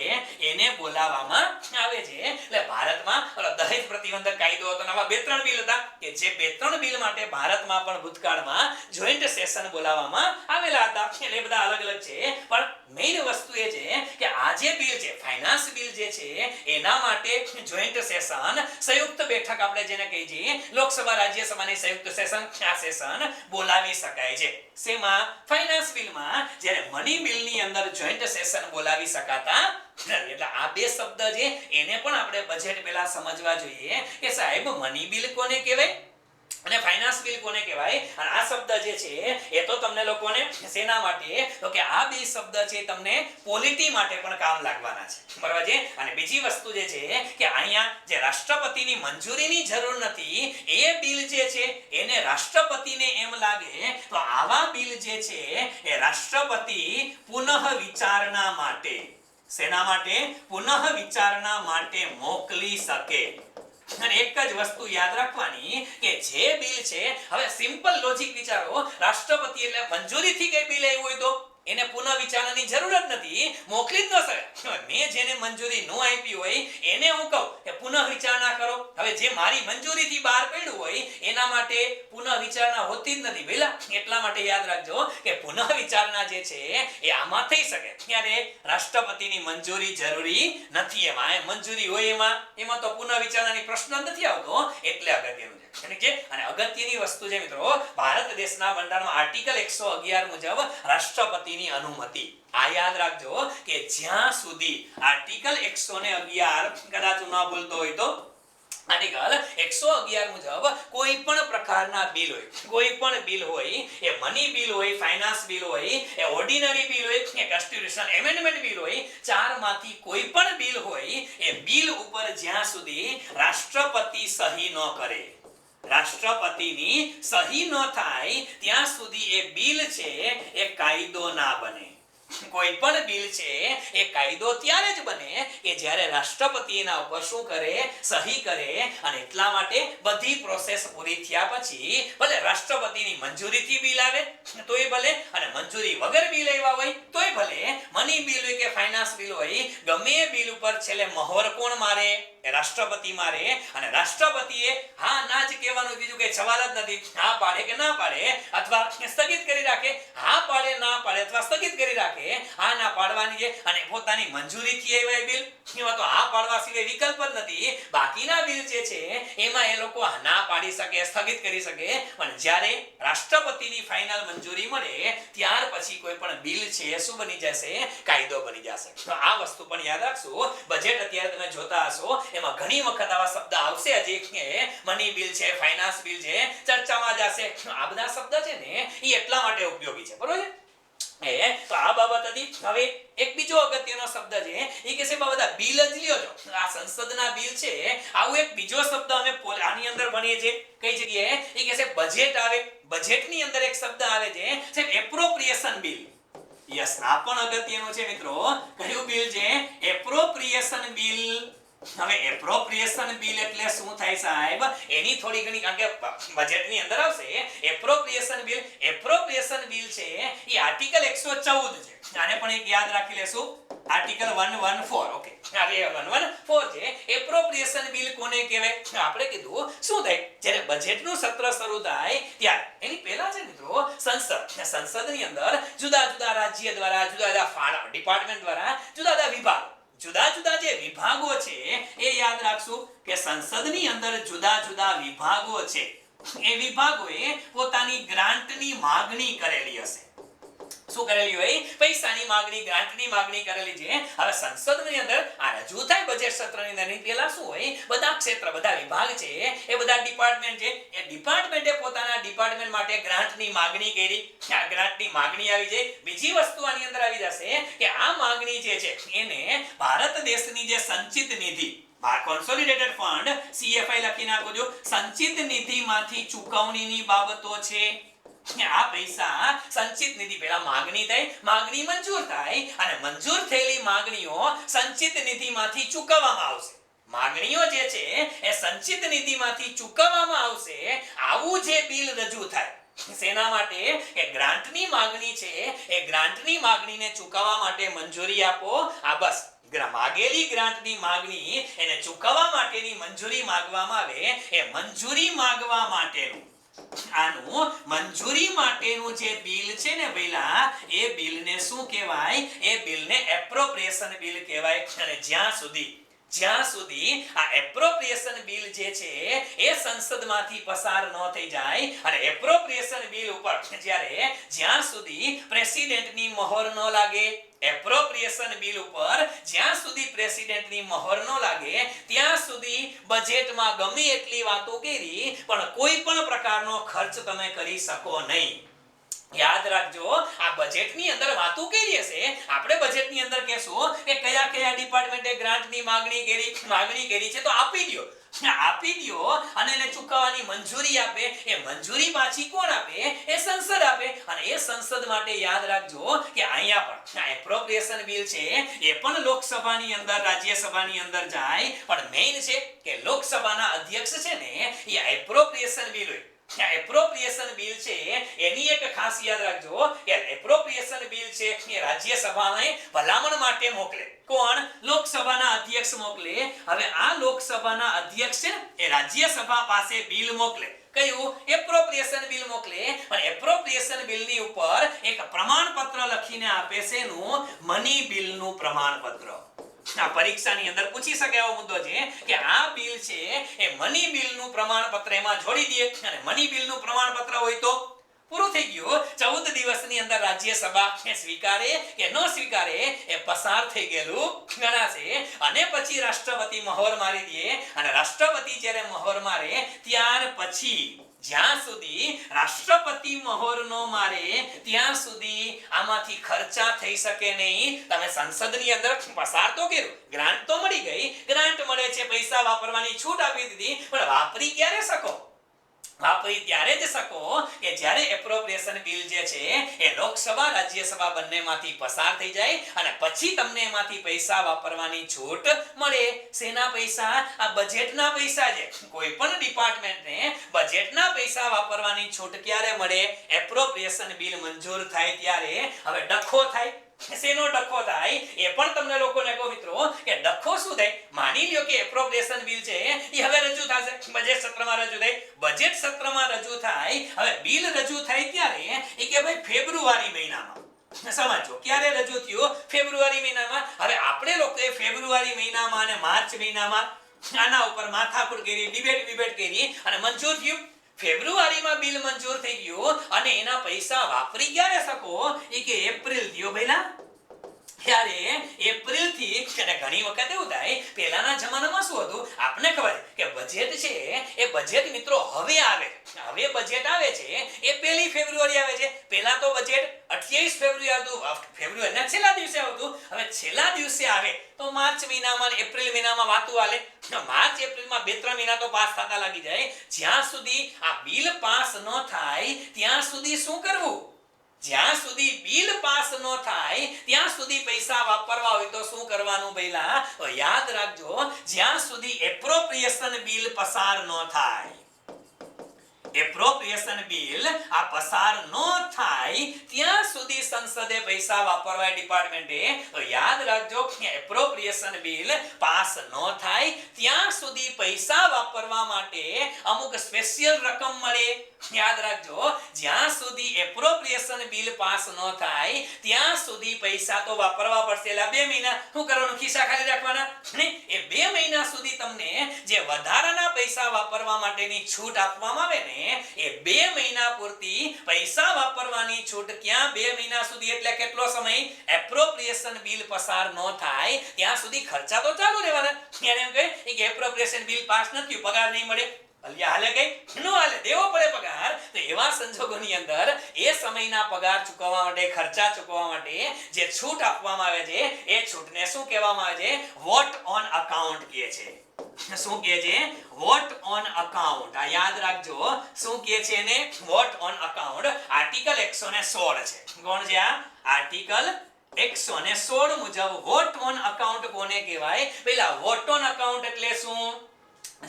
એને બોલાવવામાં આવે છે. એટલે ભારતમાં દહેજ પ્રતિબંધક કાયદો હતો, આવા 2-3 બિલ હતા કે જે 2-3 બિલ માટે ભારતમાં પણ ભૂતકાળમાં જોઈન્ટ સેશન બોલાવવામાં આવેલા હતા. એટલે બધા અલગ અલગ છે. પણ મેઈન વસ્તુ એ છે કે આ જે બિલ છે, ફાઇનાન્સ બિલ જે છે, એના માટે જોઈન્ટ સેશન, સંયુક્ત બેઠક આપણે જેને કહીએ છીએ, લોકસભા રાજ્યસભાની સંયુક્ત સેશન, આ સેશન બોલાવી શકાય છે. શેમાં? ફાઇનાન્સ બિલમાં. જ્યારે મની બિલની અંદર જોઈન્ટ સેશન બોલાવી શકાતા નથી. એટલે આ બે શબ્દ છે એને પણ આપણે બજેટ પહેલા સમજવા જોઈએ કે સાહેબ મની બિલ કોને કહેવાય અને ફાઇનાન્સ બિલ કોને કહેવાય. અને આ શબ્દ જે છે એ તો તમને લોકોને શેના માટે? તો કે આ બે શબ્દ છે તમને પોલિટી માટે પણ કામ લાગવાના છે. બરાબર છે. અને બીજી વસ્તુ જે છે કે અહીંયા જે રાષ્ટ્રપતિની મંજૂરીની જરૂર નથી એ બિલ જે છે એને રાષ્ટ્રપતિને એમ લાગે તો આવા બિલ જે છે એ રાષ્ટ્રપતિ પુનઃ વિચારણા માટે, શેના માટે? પુનઃ વિચારણા માટે મોકલી શકે. અને એક જ વસ્તુ યાદ રાખવાની કે જે બિલ છે, હવે સિમ્પલ લોજિક વિચારો, રાષ્ટ્રપતિ એટલે મંજૂરીથી કઈ બિલ આવ્યું હોય તો એને પુનઃ વિચારણાની જરૂર જ નથી, મોકલી જ ન શકે. મેં જેને મંજૂરી ન આપી હોય એને હું કહું કે પુનઃ વિચારણા કરો. હવે જે મારી મંજૂરીથી બહાર પડ્યું હોય એના માટે પુનઃ વિચારણા હોતી જ નથી ભઈલા. એટલા માટે યાદ રાખજો કે પુનઃ વિચારણા જે છે એ આમાં થઈ શકે. ત્યારે રાષ્ટ્રપતિની મંજૂરી જરૂરી નથી. એમાં મંજૂરી હોય એમાં તો પુનઃ વિચારણાની પ્રશ્ન નથી આવતો. એટલે અગત્યનું છે. અને અગત્યની વસ્તુ છે મિત્રો, ભારત દેશના બંધારણમાં આર્ટિકલ 111 મુજબ રાષ્ટ્રપતિની અનુમતિ. આ યાદ રાખજો કે જ્યાં સુધી આર્ટિકલ 111 કદાચ ન ભૂલતો હોય તો આર્ટિકલ 111 મુજબ કોઈ પણ પ્રકારના બિલ હોય, કોઈ પણ બિલ હોય, એ મની બિલ હોય, ફાઇનાન્સ બિલ હોય, એ ઓર્ડિનરી બિલ હોય, કે કોન્સ્ટિટ્યુશન એમેન્ડમેન્ટ બિલ હોય, ચારમાંથી કોઈ પણ બિલ હોય, એ બિલ ઉપર જ્યાં સુધી રાષ્ટ્રપતિ સહી ન કરે, રાષ્ટ્રપતિની સહી ન થાય ત્યાં સુધી એ બિલ છે એ કાયદો ના બને. કોઈ પણ બિલ છે એ કાયદો ત્યારે જ બને કે જ્યારે રાષ્ટ્રપતિ એના ઉપર શું કરે? સહી કરે. અને એટલા માટે બધી પ્રોસેસ પૂરી થયા પછી ભલે રાષ્ટ્રપતિની મંજૂરીથી બિલ આવે તોય ભલે, અને મંજૂરી વગર બિલ આવ્યા હોય તોય ભલે, મની બિલ હોય કે ફાઇનાન્સ બિલ હોય, ગમે એ બિલ ઉપર છેલ્લે મહોર કોણ મારે? રાષ્ટ્રપતિ મારે. અને રાષ્ટ્રપતિએ હા ના જ કહેવાનું, બીજું કઈ સવાલ જ નથી. હા પાડે કે ના પાડે, અથવા સ્થગિત કરી રાખે. હા પાડે, ના પાડે અથવા સ્થગિત કરી રાખે. હા ના પાડવાની છે. અને પોતાની મંજૂરીથી આવ્યા બિલ, એમાં તો હા પાડવા સિવાય વિકલ્પ જ નથી. બાકીના બિલ જે છે એમાં એ લોકો ના પાડી શકે, સ્થગિત કરી શકે. પણ જ્યારે રાષ્ટ્રપતિની ફાઇનલ મંજૂરી મળે ત્યાર પછી કોઈ પણ બિલ છે એ શું બની જશે? કાયદો બની જશે. તો આ વસ્તુ પણ યાદ રાખશો. બજેટ અત્યારે તમે જોતા હશો એમાં ઘણી વખત આવા શબ્દ આવશે, હજી કે મની બિલ છે, ફાઇનાન્સ બિલ છે, ચર્ચામાં જશે. આ બધા શબ્દ છે ને એ એટલા માટે ઉપયોગી છે. બરોબર છે? તો આ બાબત હતી. હવે એક બીજો અગત્યનો શબ્દ છે એ કે છે બધા બિલ જ લ્યો છો. આ સંસદના બિલ છે. આવું એક બીજો શબ્દ અમે આની અંદર ભણીએ છીએ. કઈ જગ્યાએ? એ કે છે બજેટ આવે. બજેટની અંદર એક શબ્દ આવે છે એપ્રોપ્રિએશન બિલ. યસ, આ પણ અગત્યનું છે મિત્રો. કયું બિલ છે? Appropriation bill. હવે એપ્રોપ્રિએશન બિલ એટલે શું થાય સાહેબ? એની થોડી ઘણી, કારણ કે બજેટની અંદર આવશે એપ્રોપ્રિએશન બિલ. એપ્રોપ્રિએશન બિલ છે એ આર્ટિકલ 114 છે. આને પણ એક યાદ રાખી લેશું, આર્ટિકલ 114. ઓકે, આ 114 છે. એપ્રોપ્રિએશન બિલ કોને કહેવાય? આપણે કીધું શું થાય જ્યારે બજેટનું સત્ર શરૂ થાય ત્યારે એની પહેલા છે મિત્રો સંસદની અંદર જુદા જુદા રાજ્ય દ્વારા, જુદા જુદા ડિપાર્ટમેન્ટ દ્વારા, જુદા જુદા વિભાગ, જુદા જુદા જે વિભાગો છે એ યાદ રાખશું કે સંસદની અંદર જુદા જુદા વિભાગો છે. એ વિભાગોએ પોતાની ગ્રાન્ટની માગણી કરેલી હશે. શું કરેલી હોય? પૈસાની માગણી, ગ્રાન્ટની માગણી કરેલી છે. હવે સંસદની અંદર આ રજૂ થાય બજેટ સત્રની અંદર, એની પહેલા શું હોય? બધા ક્ષેત્ર, બધા વિભાગ છે, એ બધા ડિપાર્ટમેન્ટ છે, એ ડિપાર્ટમેન્ટે પોતાના ડિપાર્ટમેન્ટ માટે ગ્રાન્ટની માગણી કરી. આ ગ્રાન્ટની માગણી આવી જાય. બીજી વસ્તુ આની અંદર આવી જશે કે આ માગણી જે છે એને ભારત દેશની જે સંચિત નિધિ, કોન્સોલિડેટેડ ફંડ, CFI લખી નાખજો, સંચિત નિધિમાંથી ચૂકવણીની બાબતો છે. આ પૈસા સંચિત નિધિ, પહેલા માગણી થાય, માગણી મંજૂર થાય અને મંજૂર થયેલી માગણીઓ સંચિત નિધિમાંથી ચૂકવવામાં આવશે. માગણીઓ જે છે એ સંચિત નિધિમાંથી ચૂકવવામાં આવશે. આવું જે બિલ રજૂ થાય શેના માટે? કે ગ્રાન્ટની માગણી છે, એ ગ્રાન્ટની માગણીને ચૂકવવા માટે મંજૂરી આપો. આ બસ માગેલી ગ્રાન્ટની માગણી એને ચૂકવવા માટેની મંજૂરી માંગવામાં આવે. એ મંજૂરી માંગવા માટેનું, આનું મંજૂરી માટેનું જે બિલ છે ને ભઈલા, એ બિલને શું કહેવાય? એ બિલને એપ્રોપ્રિએશન બિલ કહેવાય. અને જ્યાં સુધી આ એપ્રોપ્રિએશન બિલ જે છે એ સંસદમાંથી પસાર ન થઈ જાય અને એપ્રોપ્રિએશન બિલ ઉપર જ્યાં સુધી પ્રેસિડેન્ટની મહોર ન લાગે, એપ્રોપ્રિએશન બિલ ઉપર જ્યાં સુધી પ્રેસિડેન્ટની મહોર ન લાગે ત્યાં સુધી બજેટમાં ગમે એટલી વાતો કરી પણ કોઈ પણ પ્રકારનો ખર્ચ તમે કરી શકો નહીં. યાદ રાખજો, આ બજેટની અંદર વાતો કરી હશે. આપણે બજેટની અંદર કહેશું કે કયા કયા ડિપાર્ટમેન્ટે ગ્રાન્ટની માગણી કરી છે તો આપી દો અને એને ચૂકવવાની મંજૂરી આપે. એ મંજૂરી પાછી કોણ આપે? એ સંસદ આપે. અને એ સંસદ માટે યાદ રાખજો કે અહીંયા પણ એપ્રોપ્રિએશન બિલ છે એ પણ લોકસભાની અંદર, રાજ્યસભાની અંદર જાય. પણ મેઇન છે કે લોકસભાના અધ્યક્ષ છે ને એ એપ્રોપ્રિએશન બિલ હોય. એપ્રોપ્રિએશન બિલ છે એની એક ખાસ યાદ રાખજો કે એપ્રોપ્રિએશન બિલ છે એ રાજ્યસભાને ભલામણ માટે મોકલે. કોણ? લોકસભાના અધ્યક્ષ મોકલે. હવે આ લોકસભાના અધ્યક્ષ છે એ રાજ્યસભા પાસે બિલ મોકલે. કયું? એપ્રોપ્રિએશન બિલ મોકલે. પણ એપ્રોપ્રિએશન બિલની ઉપર એક પ્રમાણપત્ર લખીને આપે છે, નું મની બિલનું પ્રમાણપત્ર. આ પરીક્ષાની અંદર પૂછી શકે એવો મુદ્દો છે કે આ બિલ છે એ મની બિલનું પ્રમાણપત્ર એમાં જોડી દે. અને મની બિલનું પ્રમાણપત્ર હોય તો પૂરું થઈ ગયું. 14 દિવસની અંદર રાજ્યસભા સ્વીકારે કે ન સ્વીકારે એ પસાર થઈ ગયેલું ગણાશે. અને પછી રાષ્ટ્રપતિ મહોર મારી દે. અને રાષ્ટ્રપતિ જ્યારે મહોર મારે ત્યાર પછી જ્યાં સુધી રાષ્ટ્રપતિ મહોર નો મારે ત્યાં સુધી આમાંથી ખર્ચા થઈ શકે નહીં. તમે સંસદની અંદર પસાર તો કર્યું, ગ્રાન્ટ તો મળી ગઈ, ગ્રાન્ટ મળે છે, પૈસા વાપરવાની છૂટ આપી દીધી, પણ વાપરી ક્યારે શકો? વાપરી ત્યારે જ શકો કે જ્યારે એપ્રોપ્રિએશન બિલ જે છે એ લોકસભા, રાજ્યસભા બંનેમાંથી પસાર થઈ જાય અને પછી તમને એમાંથી પૈસા વાપરવાની છૂટ મળે. શેના પૈસા? આ બજેટના પૈસા છે. કોઈ પણ ડિપાર્ટમેન્ટને બજેટના પૈસા વાપરવાની છૂટ ક્યારે મળે? એપ્રોપ્રિએશન બિલ મંજૂર થાય ત્યારે. હવે ડખો થાય. શેનો ડખો થાય એ પણ તમને લોકોને કહો મિત્રો કે ડખો શું થાય? માની લ્યો કે એપ્રોપ્રિએશન બિલ છે એ હવે રજૂ થશે, બજેટ સત્રમાં રજૂ થાય. બજેટ સત્રમાં રજૂ થાય. હવે બિલ રજૂ થાય ત્યારે એ કે ભાઈ ફેબ્રુઆરી મહિનામાં. સમજો ક્યારે રજૂ થયું? ફેબ્રુઆરી મહિનામાં. હવે આપણે લોકોએ ફેબ્રુઆરી મહિનામાં અને માર્ચ મહિનામાં આના ઉપર માથાકૂટ કરી, ડિબેટ કરી અને મંજૂર થયું. ફેબ્રુઆરીમાં બિલ મંજૂર થઈ ગયું અને એના પૈસા વાપરી ક્યારે શકો? એ કે એપ્રિલ થયો ભઈલા. ત્યારે એપ્રિલ થી, અને ઘણી વખત એવું થાય પહેલાના જમાનામાં શું હતું આપને ખબર કે બજેટ છે એ બજેટ મિત્રો હવે આવે. હવે બજેટ આવે છે એ 1 ફેબ્રુઆરી આવે છે. પહેલા તો બજેટ 28 ફેબ્રુઆરી આવતું, ફેબ્રુઆરીના છેલ્લા દિવસે આવતું. હવે છેલ્લા દિવસે આવે તો માર્ચ મહિનામાં અને એપ્રિલ મહિનામાં વાતું આલે. માર્ચ એપ્રિલમાં 2-3 મહિના તો પાસ થતા લાગી જાય. જ્યાં સુધી આ બિલ પાસ ન થાય ત્યાં સુધી શું કરવું? જ્યાં સુધી બિલ પાસ ન થાય ત્યાં સુધી પૈસા વાપરવા હોય તો શું કરવાનું પહેલા? તો યાદ રાખજો, જ્યાં સુધી એપ્રોપ્રિએશન બિલ પસાર ન થાય, એપ્રોપ્રિએશન બિલ આ પસાર ન થાય ત્યાં સુધી સંસદે પૈસા વાપરવા ડિપાર્ટમેન્ટે. તો યાદ રાખજો કે એપ્રોપ્રિએશન બિલ પાસ ન થાય ત્યાં સુધી પૈસા વાપરવા માટે અમુક સ્પેશિયલ રકમ મળે. યાદ રાખજો, જ્યાં સુધી એપ્રોપ્રિએશન બિલ પાસ ન થાય ત્યાં સુધી પૈસા તો વાપરવા પડશે. એટલે 2 મહિના શું કરવાનું? ખિસ્સા ખાલી રાખવાના ને. એ 2 મહિના સુધી તમને જે વધારાના પૈસા વાપરવા માટેની છૂટ આપવામાં આવે ને, એ 2 મહિના પૂરતી પૈસા વાપરવાની છૂટ. ક્યાં 2 મહિના સુધી? એટલે કેટલો સમય? એપ્રોપ્રિએશન બિલ પસાર ન થાય ત્યાં સુધી ખર્ચા તો ચાલુ રહેવાના. ત્યારે એમ કહે કે એપ્રોપ્રિએશન બિલ પાસ નથી, પગાર નહીં મળે, હાલે કઈ નો હાલે, દેવો પડે પગાર. તો એવા સંજોગોની અંદર એ સમયના પગાર ચૂકવવા માટે, ખર્ચા ચૂકવવા માટે જે છૂટ આપવામાં આવે છે એ છૂટને શું કહેવામાં આવે છે? વોટ ઓન અકાઉન્ટ કહે છે. શું કહે છે? Vote on account. આ યાદ રાખજો, શું કહે છે એને? Vote on account. આર્ટિકલ 116 છે. કોણ છે આ? આર્ટિકલ 116 મુજબ વોટ ઓન અકાઉન્ટ કોને કહેવાય? પહેલા વોટ ઓન અકાઉન્ટ એટલે શું?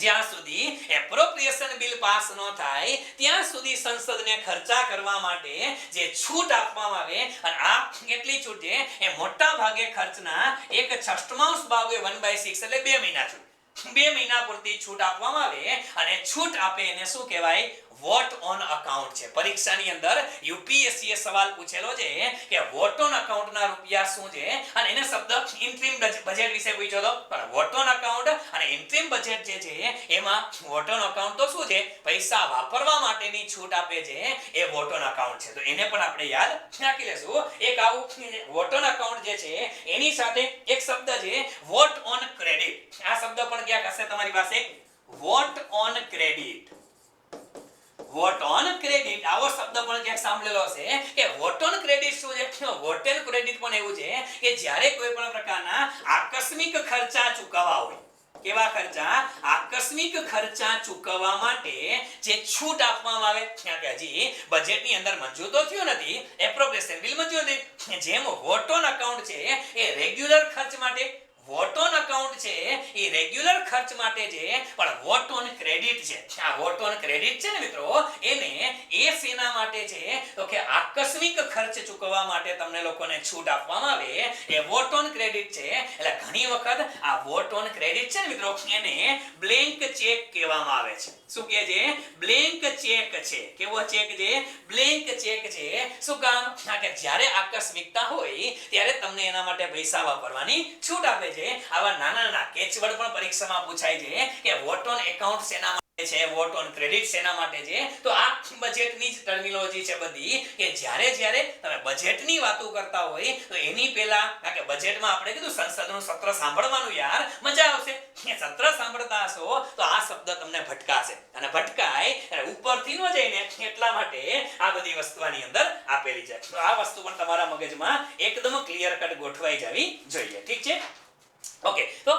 જ્યાં સુધી એપ્રોપ્રિએશન બિલ પાસ ન થાય ત્યાં સુધી સંસદને ખર્ચા કરવા માટે જે છૂટ આપવામાં આવે, અને આ કેટલી છૂટ છે? એ મોટા ભાગે ખર્ચના 1/6 ભાગ 1/6 એટલે 2 મહિના છૂટ. 2 મહિના પૂરતી છૂટ આપવામાં આવે, અને છૂટ આપે એને શું કહેવાય? વોટ ઓન અકાઉન્ટ છે. પરીક્ષાની અંદર યુપીએસસી સવાલ પૂછેલો છે કે વોટ ઓન અકાઉન્ટ ના રૂપિયા શું છે, અને એને શબ્દ ઇન્ટ્રીમ બજેટ વિશે પૂછ્યો હતો. પણ વોટ ઓન અકાઉન્ટ અને ઇન્ટ્રીમ બજેટ જે છે એમાં વોટ ઓન અકાઉન્ટ તો શું છે? પૈસા વાપરવા માટેની છૂટ આપે છે, એ વોટ ઓન અકાઉન્ટ છે. તો એને પણ આપણે યાદ રાખી લેશું. એક આવું વોટ ઓન અકાઉન્ટ જે છે એની સાથે એક શબ્દ છે વોટ ઓન ક્રેડિટ. આ શબ્દ પણ ક્યાંક હશે તમારી પાસે? Vote on credit. Vote on credit આવો શબ્દ પણ ક્યાંક સાંભળેલો હશે કે વોટ ઓન ક્રેડિટ શું છે? વોટ ઓન ક્રેડિટ પણ એવું છે કે જ્યારે કોઈ પણ પ્રકારના આકસ્મિક ખર્ચા ચૂકવવા હોય. કેવા ખર્ચા? આકસ્મિક ખર્ચા ચૂકવવા માટે જે છૂટ આપવામાં આવે. કે હજી બજેટની અંદર મંજૂર તો થયું નથી, એપ્રોપ્રિએશન બિલ મંજૂર નથી. જેમ વોટ ઓન અકાઉન્ટ છે એ રેગ્યુલર ખર્ચ માટે, વોટ ઓન અકાઉન્ટ છે એ રેગ્યુલર ખર્ચ માટે છે, પણ વોટ ઓન ક્રેડિટ છે, આ વોટ ઓન ક્રેડિટ છે ને મિત્રો, એને એ સેના માટે છે તો કે આકસ્મિક ખર્ચ ચૂકવવા માટે તમને લોકોને છૂટ આપવામાં આવે, એ વોટ ઓન ક્રેડિટ છે. એટલે ઘણી વખત આ વોટ ઓન ક્રેડિટ છે ને મિત્રો, એને બ્લેન્ક ચેક કહેવામાં આવે છે. શું કહે છે? બ્લેન્ક ચેક છે. કેવો ચેક છે? બ્લેન્ક ચેક છે. શું કામ? કે જ્યારે આકસ્મિકતા હોય ત્યારે તમને એના માટે પૈસા વાપરવાની છૂટ આપે છે. આવા નાના નાના કેચવર્ડ પણ પરીક્ષામાં પૂછાય છે કે વોટ ઓન એકાઉન્ટ શેના માટે છે, વોટ ઓન ક્રેડિટ શેના માટે છે. તો આ બજેટની જ ટર્મિનોલોજી છે બધી, કે જ્યારે તમે બજેટની વાતો કરતા હોય તો એની પહેલા, કારણ કે બજેટમાં આપણે કીધું સંસદનું સત્ર સાંભળવાનું, યાર મજા આવશે. સત્ર સાંભળતા હશો તો આ શબ્દ તમને ભટકાશે, અને ભટકાય અને ઉપરથી ન જઈને એટલા માટે આ બધી વસ્તુની અંદર આપેલી છે. તો આ વસ્તુ પણ તમારા મગજમાં એકદમ ક્લિયર કટ ગોઠવાઈ જવી જોઈએ. ઠીક છે? ઓકે, તો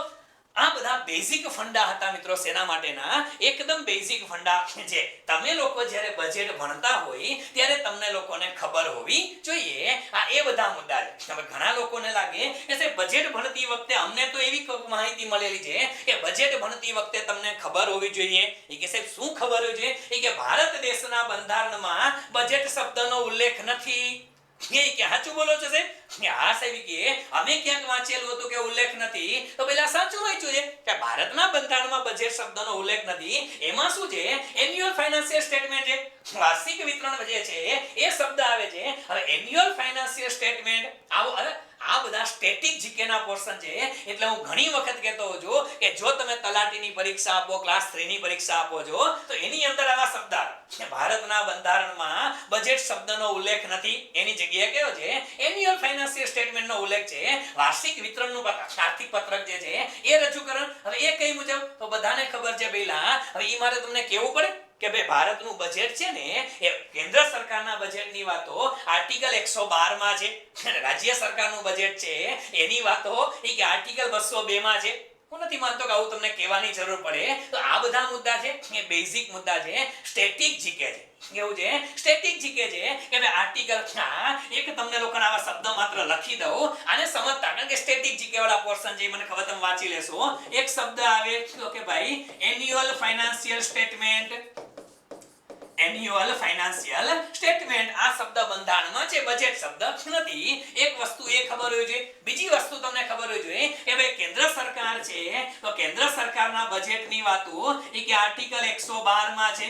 આ બધા બેઝિક ફંડા હતા મિત્રો. શેના માટેના? એકદમ બેઝિક ફંડા છે. તમે લોકો જ્યારે બજેટ ભણતા હોય ત્યારે તમને લોકોને ખબર હોવી જોઈએ. આ એ બધા મુદ્દા છે. હવે ઘણા લોકોને લાગે કે બજેટ ભણતી વખતે અમને તો એવી માહિતી મળેલી છે કે બજેટ ભણતી વખતે તમને ખબર હોવી જોઈએ. એ કે સાહેબ શું ખબર હોવી જોઈએ? એ કે ભારત દેશના બંધારણમાં બજેટ શબ્દનો ઉલ્લેખ નથી. કે સાચું બોલો છો સાહેબ? હા સાહેબ, કે અમે ક્યાંક વાંચેલું હતું કે ઉલ્લેખ નથી. તો પેલા સાચું વાંચ્યું છે કે ભારતના બંધારણમાં બજેટ શબ્દનો ઉલ્લેખ નથી. એમાં શું છે? એન્યુઅલ ફાઇનાન્સિયલ સ્ટેટમેન્ટ છે, વાર્ષિક વિતરણ જે છે એ શબ્દ આવે છે. હવે એન્યુઅલ ફાઇનાન્સિયલ સ્ટેટમેન્ટ આવો, હવે આ બધા સ્ટેટિક જીકેના પોર્શન છે. એટલે હું ઘણી વખત કહેતો હોઉં છું કે જો તમે તલાટીની પરીક્ષા આપો, ક્લાસ 3 ની પરીક્ષા આપો છો, તો એની અંદર આવા શબ્દ આવે, ભારતના બંધારણમાં બજેટ શબ્દનો ઉલ્લેખ નથી, એની જગ્યાએ કયો છે? એન્યુઅલ ફાઇનાન્સિયલ સ્ટેટમેન્ટનો ઉલ્લેખ છે. વાર્ષિક વિતરણનું પત્રક, આર્થિક પત્રક જે છે એ રજૂ કરે. હવે એ કઈ મુજબ? તો બધાને ખબર છે પહેલા. હવે ઈ મારે તમને કહેવું પડે કે ભાઈ ભારતનું બજેટ છે ને એ કેન્દ્ર સરકારના બજેટની વાતો આર્ટિકલ 112 માં છે, રાજ્ય સરકારનું બજેટ છે એની વાતો એ કે આર્ટિકલ 202 માં છે. હું નથી માનતો કે આવું તમને કહેવાની જરૂર પડે. તો આ બધા મુદ્દા છે એ બેઝિક મુદ્દા છે, સ્ટેટિક જીકે છે. કેવું છે? સ્ટેટિક જીકે છે કે ભાઈ આર્ટિકલ એક તમને લોકોને આવા શબ્દ માત્ર લખી દઉં અને સમજતા, કારણ કે સ્ટેટિક જીકે વાળા પોર્શન જે મને ખબર તમે વાંચી લેશો. એક શબ્દ આવે કે ભાઈ annual financial statement. Annual financial statement આ શબ્દ બંધારણમાં છે, બજેટ શબ્દ નથી. એક વસ્તુ એ ખબર હોવી જોઈએ. બીજી વસ્તુ તમને ખબર હોવી જોઈએ કે ભાઈ કેન્દ્ર સરકાર છે તો કેન્દ્ર સરકારના બજેટની વાતો એ કે આર્ટિકલ 112 માં છે,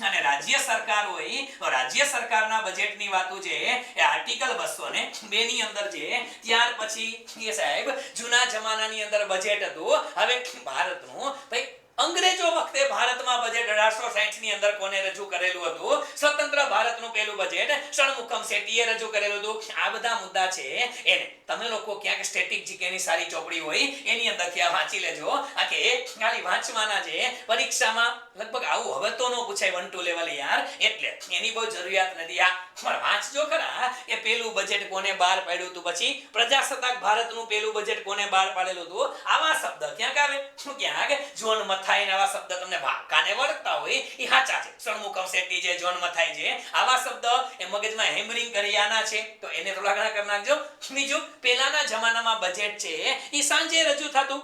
અને રાજ્ય સરકાર હોય તો રાજ્ય સરકારના બજેટની વાતો છે એ આર્ટિકલ 202 ની અંદર છે. ત્યાર પછી એ સાહેબ જૂના જમાનાની અંદર બજેટ હતું. હવે ભારતનું ભાઈ અંગ્રેજો વખતે ભારતમાં બજેટ 1860 ની અંદર કોને રજૂ કરેલું હતું? સ્વતંત્ર ભારતનું પહેલું બજેટ ષણમુખમ શેટ્ટીએ રજૂ કરેલું હતું. આ બધા મુદ્દા છે એને તમે લોકો ક્યાંક સ્ટેટિક જીકેની સારી ચોપડી હોય એની અંદરથી આ વાંચી લેજો. આ કે ખાલી વાંચવાના છે, પરીક્ષામાં લગભગ આવું હવે તો નો પૂછાય 1 2 લેવલ યાર, એટલે એની બહુ જરૂરિયાત નથી. આ પણ વાંચજો ખરા એ પહેલું બજેટ કોને બહાર પાડ્યું હતું, પછી પ્રજાસત્તાક ભારતનું પહેલું બજેટ કોને બહાર પાડેલું હતું. આવા શબ્દ ક્યાંક આવે, ક્યાંક જોન મથાઈ આવા શબ્દ તમને કાને વળગતા હોય એ સાચા છે. ષણમુખમ શેટ્ટી છે, જોન મથાઈ છે, આવા શબ્દ એ મગજમાં હેમરિંગ કરી આના છે તો એને થોડા ઘણા કરી નાખજો. બીજું પહેલાના જમાનામાં બજેટ છે એ સાંજે રજૂ થતું.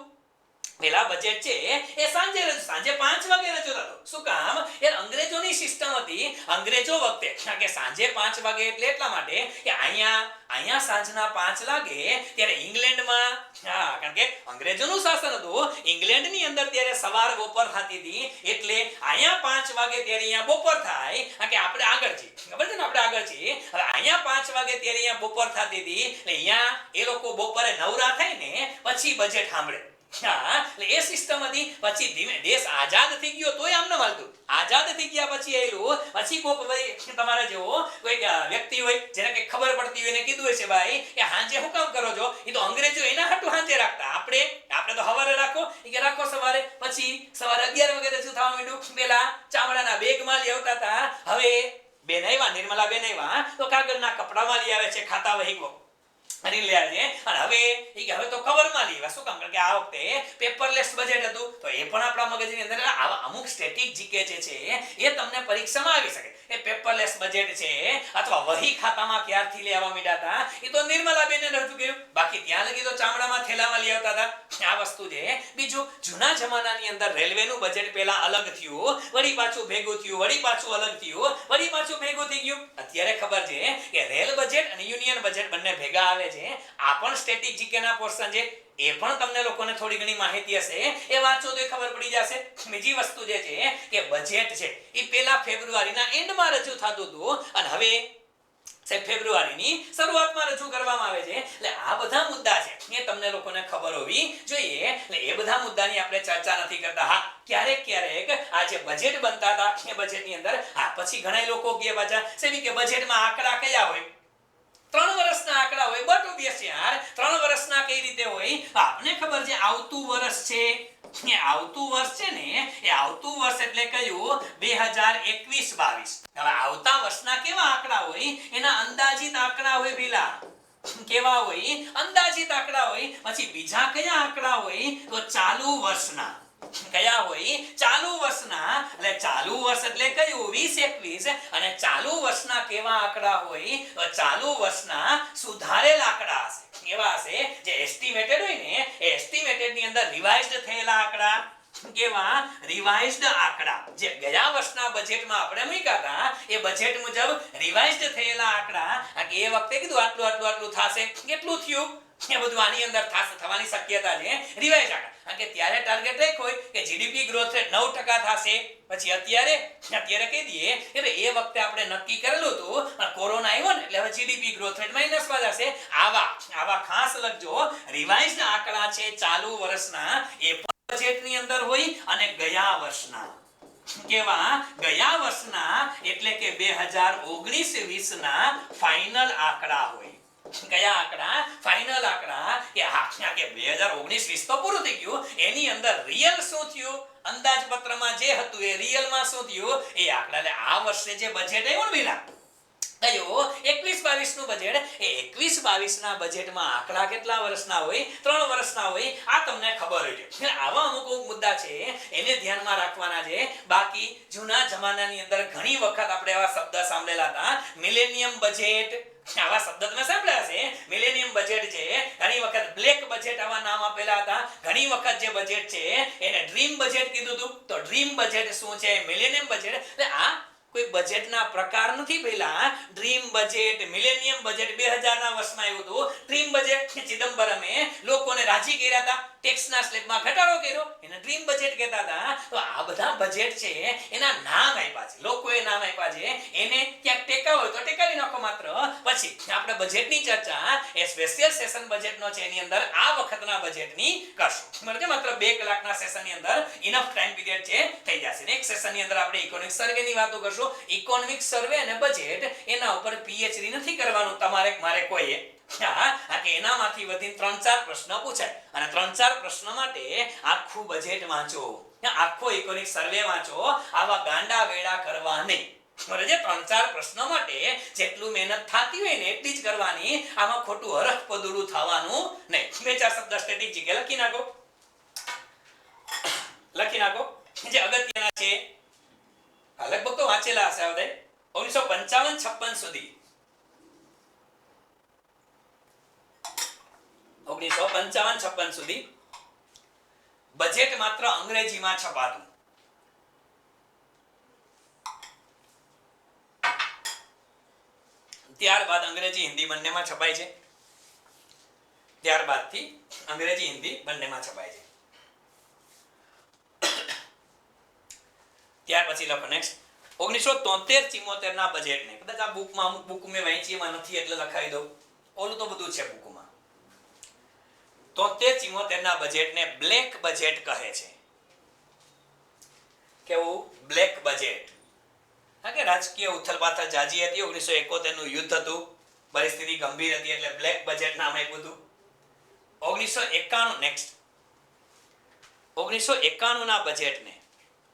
પેલા બજેટ છે એ સાંજે 5 વાગે રજૂ થતો. શું કામ? યાર અંગ્રેજોની સિસ્ટમ હતી અંગ્રેજો વખતે કે સાંજે 5 વાગે એટલે એટલા માટે કે અહીંયા સાંજના 5 લાગે ત્યારે ઇંગ્લેન્ડમાં, કારણ કે અંગ્રેજોનું શાસન હતું ઇંગ્લેન્ડની અંદર, ત્યારે સવાર બપોર થતી હતી, એટલે અહીંયા 5 વાગે ત્યારે અહીંયા બપોર થાય. કે આપણે આગળ છીએ, ખબર છે ને, આપણે આગળ છીએ. હવે અહીંયા 5 વાગે ત્યારે અહીંયા બપોર થતી હતી, એટલે અહીંયા એ લોકો બપોરે નવરા થાય ને પછી બજેટ સાંભળે. એટલે એ સિસ્ટમ હતી. પછી ધીમે દેશ આઝાદ થઈ ગયો તોય આમ ન હાલતું. આઝાદ થઈ ગયા પછી આવ્યું, પછી કોઈક તમારા જેવો કોઈ વ્યક્તિ હોય જેને કઈ ખબર પડતી હોય ને કીધું હોય છે ભાઈ એ હાંજે હું કામ કરો છો, એ તો અંગ્રેજો એના હાટુ હાંજે રાખતા. આપણે તો સવારે રાખો, કે રાખો સવારે. પછી સવારે 11 વાગે રજૂ થવા માંડ્યું. પેલા ચામડાના બેગમાં લઈ આવતા હતા, હવે બેન આવ્યા, નિર્મલા બેન આવ્યા તો કાગળના કપડામાં લઈ આવે છે, ખાતા વહીકો અને લે છે. અને હવે તો કવરમાં લેવા. શું કામ? કારણ કે આ વખતે પેપરલેસ બજેટ હતું, તો એ પણ આપણા મગજની અંદર આવા અમુક સ્ટેટિક જીકે છે એ તમને પરીક્ષામાં આવી શકે. એ પેપરલેસ બજેટ છે અથવા વહી ખાતામાં ક્યારથી લેવા માંડ્યા હતા એ તો નિર્મલા બેને રજૂ કર્યું. બાકી ત્યાં લગી તો ચામડામાં થેલામાં લઈ આવતા હતા. આ વસ્તુ છે. બીજું, જૂના જમાનાની અંદર રેલવેનું બજેટ પહેલા અલગ થયું, વળી પાછું ભેગું થયું, વળી પાછું અલગ થયું, વળી પાછું ભેગું થઈ ગયું. અત્યારે ખબર છે કે રેલ બજેટ અને યુનિયન બજેટ બંને ભેગા આવે છે. આ પણ સ્ટેટિક જીકે ના પોર્શન છે. એ પણ તમને લોકોને થોડી ઘણી માહિતી હશે, એ વાંચો તો ખબર પડી જશે. બીજી વસ્તુ જે છે કે બજેટ છે એ પહેલા ફેબ્રુઆરીના એન્ડમાં રજૂ થતું હતું અને હવે ફેબ્રુઆરીની શરૂઆતમાં રજૂ કરવામાં આવે છે. એટલે આ બધા મુદ્દા છે એ તમને લોકોને ખબર હોવી જોઈએ. એટલે એ બધા મુદ્દાની આપણે ચર્ચા નથી કરતા. હા, ક્યારેક આ જે બજેટ બનતા હતા એ બજેટની અંદર પછી ઘણા લોકો કે પાછા કે બજેટમાં આંકડા કયા હોય? 3 વર્ષના આંકડા હોય. બટ ઓબ્વિયસ યાર 3 વર્ષના કઈ રીતે હોય? આપને ખબર છે આવતું વર્ષ છે, એ આવતું વર્ષ છે ને, એ આવતું વર્ષ એટલે કયું? 2021-22. હવે આવતા વર્ષના કેવા આંકડા હોય? એના અંદાજિત આંકડા હોય. પેલા કેવા હોય? અંદાજિત આંકડા હોય. પછી બીજા કયા આંકડા હોય? તો ચાલુ વર્ષના. કયા હોય? ચાલુ વર્ષના. એટલે ચાલુ વર્ષ એટલે કયું? 2021. અને ચાલુ વર્ષના કેવા આંકડા હોય? તો ચાલુ વર્ષના સુધારેલ આંકડા હશે. કેવા હશે? જે એસ્ટિમેટેડ હોય ને, એ એસ્ટિમેટેડ ની અંદર રિવાઇઝ્ડ થયેલા આંકડા. કેવા? રિવાઇઝ્ડ આંકડા. જે ગયા વર્ષના બજેટમાં આપણે મૂક્યા હતા એ બજેટ મુજબ રિવાઇઝ્ડ થયેલા આંકડા. એ વખતે કીધું આટલું થશે. કેટલું થયું? એ બધું આની અંદર થવાની શક્યતા છે. રિવાઇઝ આંકડા. કારણ કે ત્યારે ટાર્ગેટ રાખ્યો હોય કે જીડીપી ગ્રોથ રેટ 9% થશે. પછી અત્યારે કહી દઈએ કે એ વખતે આપણે નક્કી કરેલું હતું, પણ કોરોના આવ્યો ને એટલે હવે જીડીપી ગ્રોથ રેટ માઈનસમાં જશે. આવા ખાસ લખજો. રિવાઇઝ્ડ આંકડા છે ચાલુ વર્ષના, એ પણ બજેટની અંદર હોય. અને ગયા વર્ષના. કેવા? ગયા વર્ષના એટલે કે 2019-20 ના ફાઇનલ આંકડા હોય. કયા આંકડા? ફાઇનલ આંકડા. કે 2019-20 તો પૂરું થઈ ગયું, એની અંદર રિયલ શું થયું? અંદાજપત્રમાં જે હતું એ રિયલમાં શું થયું? એ આંકડા. એટલે આ વર્ષે જે બજેટ આવ્યું ને પેલા, કયો 21-22 નું બજેટ. એ 21-22 ના બજેટમાં આંકડા કેટલા વર્ષના હોય? 3 વર્ષના હોય. આ તમને ખબર હોય છે. આવા અમુક મુદ્દા છે એને ધ્યાનમાં રાખવાના છે. બાકી જૂના જમાનાની અંદર ઘણી વખત આપણે આવા શબ્દ સાંભળેલા હતા, મિલેનિયમ બજેટ. આવા શબ્દ તમે સાંભળ્યા છે, મિલેનિયમ બજેટ છે. ઘણી વખત બ્લેક બજેટ આવા નામ આપેલા હતા. ઘણી વખત જે બજેટ છે એને ડ્રીમ બજેટ કીધું હતું. તો ડ્રીમ બજેટ શું છે, મિલેનિયમ બજેટ. એટલે આ કોઈ બજેટના પ્રકાર નથી. પહેલા ડ્રીમ બજેટ, મિલેનિયમ બજેટ 2000 ના વર્ષમાં આવ્યું હતું. ડ્રીમ બજેટ ચિદમ્બરમે લોકોને રાજી કર્યા હતા, ટેક્સના સ્લેબમાં ઘટાડો કર્યો, એને ડ્રીમ બજેટ કહેતા હતા. તો આ બધા બજેટ છે એના નામ આપ્યા છે, લોકોએ નામ આપ્યા છે. એને ક્યાંક ટેકા હોય તો ટેકાવી નાખો માત્ર. પછી આપણે બજેટની ચર્ચા એ સ્પેશિયલ સેશન બજેટનો છે એની અંદર આ વખતના બજેટની કરશું. બરાબર, માત્ર 2 કલાકના સેશનની અંદર ઇનફ ટાઈમ પીરિયડ છે, થઈ જશે. એક સેશનની અંદર આપણે ઇકોનોમિક સર્વેની વાતો કરશું. ઇકોનોમિક સર્વે અને બજેટ એના ઉપર પીએચડી નથી કરવાનું તમારે મારે કોઈએ. કે એનામાંથી વધીને 3-4 પ્રશ્ન પૂછાય અને 3-4 પ્રશ્ન માટે આખું બજેટ વાંચો, આખો ઇકોનોમિક સર્વે વાંચો. આવા ગાંડા વેડા કરવા નહીં. બરાબર છે? 3-4 પ્રશ્નો માટે જેટલું મહેનત થતી હોય ને એટલી જ કરવાની. આમાં ખોટું હરખ પદુડું થવાનું નહીં. 2-4 શબ્દ સ્ટેટિક જગ્યાએ લખી નાખો, લખી નાખો જે અગત્યના છે. લગભગ તો વાંચેલા હશે આ બધા. 1955-56 સુધી 1955-56 સુધી બજેટ માત્ર અંગ્રેજીમાં છપાતું. ત્યારબાદ અંગ્રેજી હિન્દી બંનેમાં છપાય છે. ત્યારબાદથી અંગ્રેજી હિન્દી બંનેમાં છપાય છે. ત્યાર પછી લખો નેક્સ્ટ 1973-74 ના બજેટને. કદાચ આ બુકમાં અમુક બુક મેં વાંચી એમાં નથી એટલે લખાવી દઉં. ઓલું તો બધું છે બુકમાં. 73-74 ના બજેટને બ્લેક બજેટ કહે છે. કેવું? Black budget. હા, કે રાજકીય ઉથલપાથલ જાજી હતી. 1971 નું યુદ્ધ હતું, પરિસ્થિતિ ગંભીર હતી એટલે બ્લેક બજેટ નામ આપ્યું હતું. 1991 નેક્સ્ટ 1991 ના બજેટને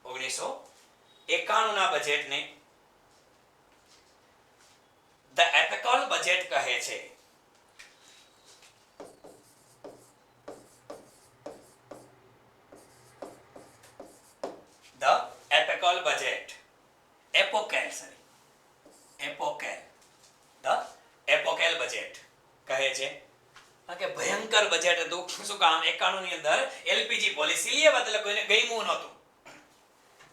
1991 ના બજેટને ધ એપિકલ બજેટ કહે છે. The apical budget. Apocal, sorry, apocal. The apocal budget કહે છે. કે ભયંકર બજેટ હતું. શું કામ? 91 ની અંદર એલપીજી પોલિસી લેવા એટલે કોઈને ગમ્યું નહોતું.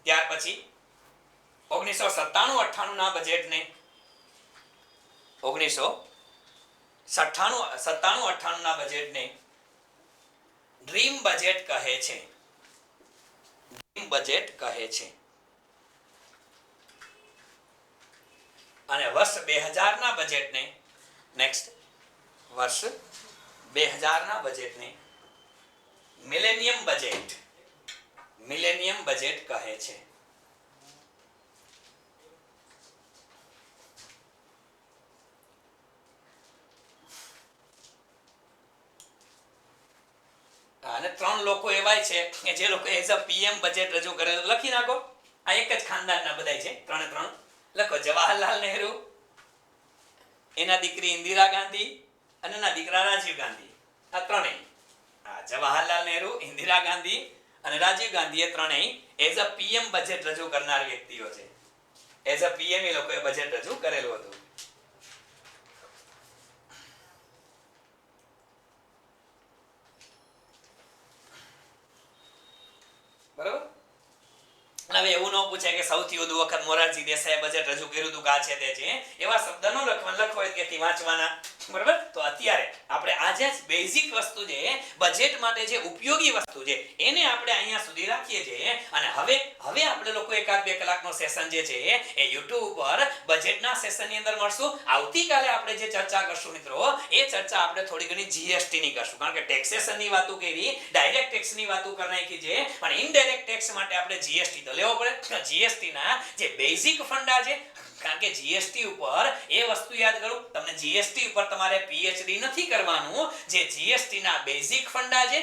ત્યાર પછી 1997-98 ના બજેટને 1997-98 ના બજેટને ડ્રીમ બજેટ કહે છે. ડ્રીમ બજેટ કહે છે. અને વર્ષ 2000 ના બજેટને નેક્સ્ટ વર્ષ 2000 ના બજેટને મિલેનિયમ બજેટ, મિલેનિયમ બજેટ કહે છે. અને 3 લોકો એવાય છે કે જે લોકો એઝ અ પીએમ બજેટ રજૂ કરે. લખી નાખો. આ એક જ ખાનદાનના બધાય છે, 3 લખો. જવાહરલાલ નહેરુ, એના દીકરી ઇન્દિરા ગાંધી અને એના દીકરા રાજીવ ગાંધી. આ ત્રણેય, જવાહરલાલ નહેરુ, ઇન્દિરા ગાંધી અને રાજીવ ગાંધી એ ત્રણેય એઝ અ પીએમ બજેટ રજૂ કરનાર વ્યક્તિઓ છે. એઝ અ પીએમ એ લોકોએ બજેટ રજૂ કરેલું હતું. બરાબર. હવે એવું ન પૂછે કે સૌથી વધુ વખત મોરારજી દેસાઈએ બજેટ રજૂ કર્યું હતું, કા છે તે છે. એવા શબ્દ ન લખો કે વાંચવાના. બરાબર. તો અત્યારે આપણે આજે જ બેઝિક વસ્તુ છે, બજેટ માટે જે ઉપયોગી વસ્તુ છે એને આપણે અહીંયા સુધી રાખીએ છીએ. અને હવે આપણે લોકો 1-2 કલાકનો સેશન જે છે એ YouTube પર બજેટના સેશનની અંદર મળશું. આવતીકાલે આપણે જે ચર્ચા કરશું મિત્રો, એ ચર્ચા આપણે થોડી ઘણી જીએસટી ની કરશું. કારણ કે ટેક્સેશનની વાતો કરી, ડાયરેક્ટ ટેક્સની વાતો કરી નાખી છે, પણ ઇનડાયરેક્ટ ટેક્સ માટે આપણે જીએસટી તો લેવો પડે. જીએસટી ના જે બેઝિક ફંડા છે, કારણ કે જીએસટી ઉપર એ વસ્તુ યાદ કરું, તમને જીએસટી ઉપર તમારે પીએચડી નથી કરવાનું. જે જીએસટી ના બેઝિક ફંડા છે,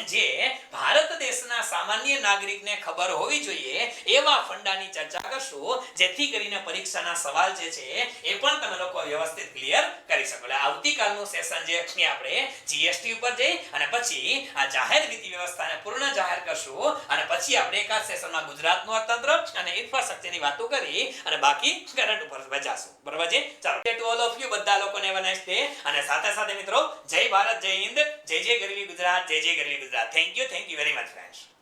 જે ભારત દેશના સામાન્ય નાગરિકને ખબર હોવી જોઈએ, એવા ફંડાની ચર્ચા કરશું, જેથી કરીને પરીક્ષાના સવાલ જે છે એ પણ તમે લોકો વ્યવસ્થિત ક્લિયર કરી શકો. એટલે આવતીકાલનું સેશન જે છે આપણે જીએસટી ઉપર જઈ અને પછી આ જાહેર વિધિ વ્યવસ્થાને પૂર્ણ જાહેર કરશું અને પછી આપણે એકાદ સેશનમાં ગુજરાતનું અર્થતંત્ર અને ઇન્ફ્રાસ્ટ્રક્ચરની વાતો કરી અને બાકી કરંટ ઉપર બજાશું. બરાબર છે? ચાલો, ટુ ઓલ ઓફ યુ, બધા લોકોને હેવ અ નાઇસ ડે. અને સાથે સાથે મિત્રો, જય ભારત, જય હિન્દ, જય જય ગરવી ગુજરાત, જય જય ગરવી Gujarat. Thank you very much friends.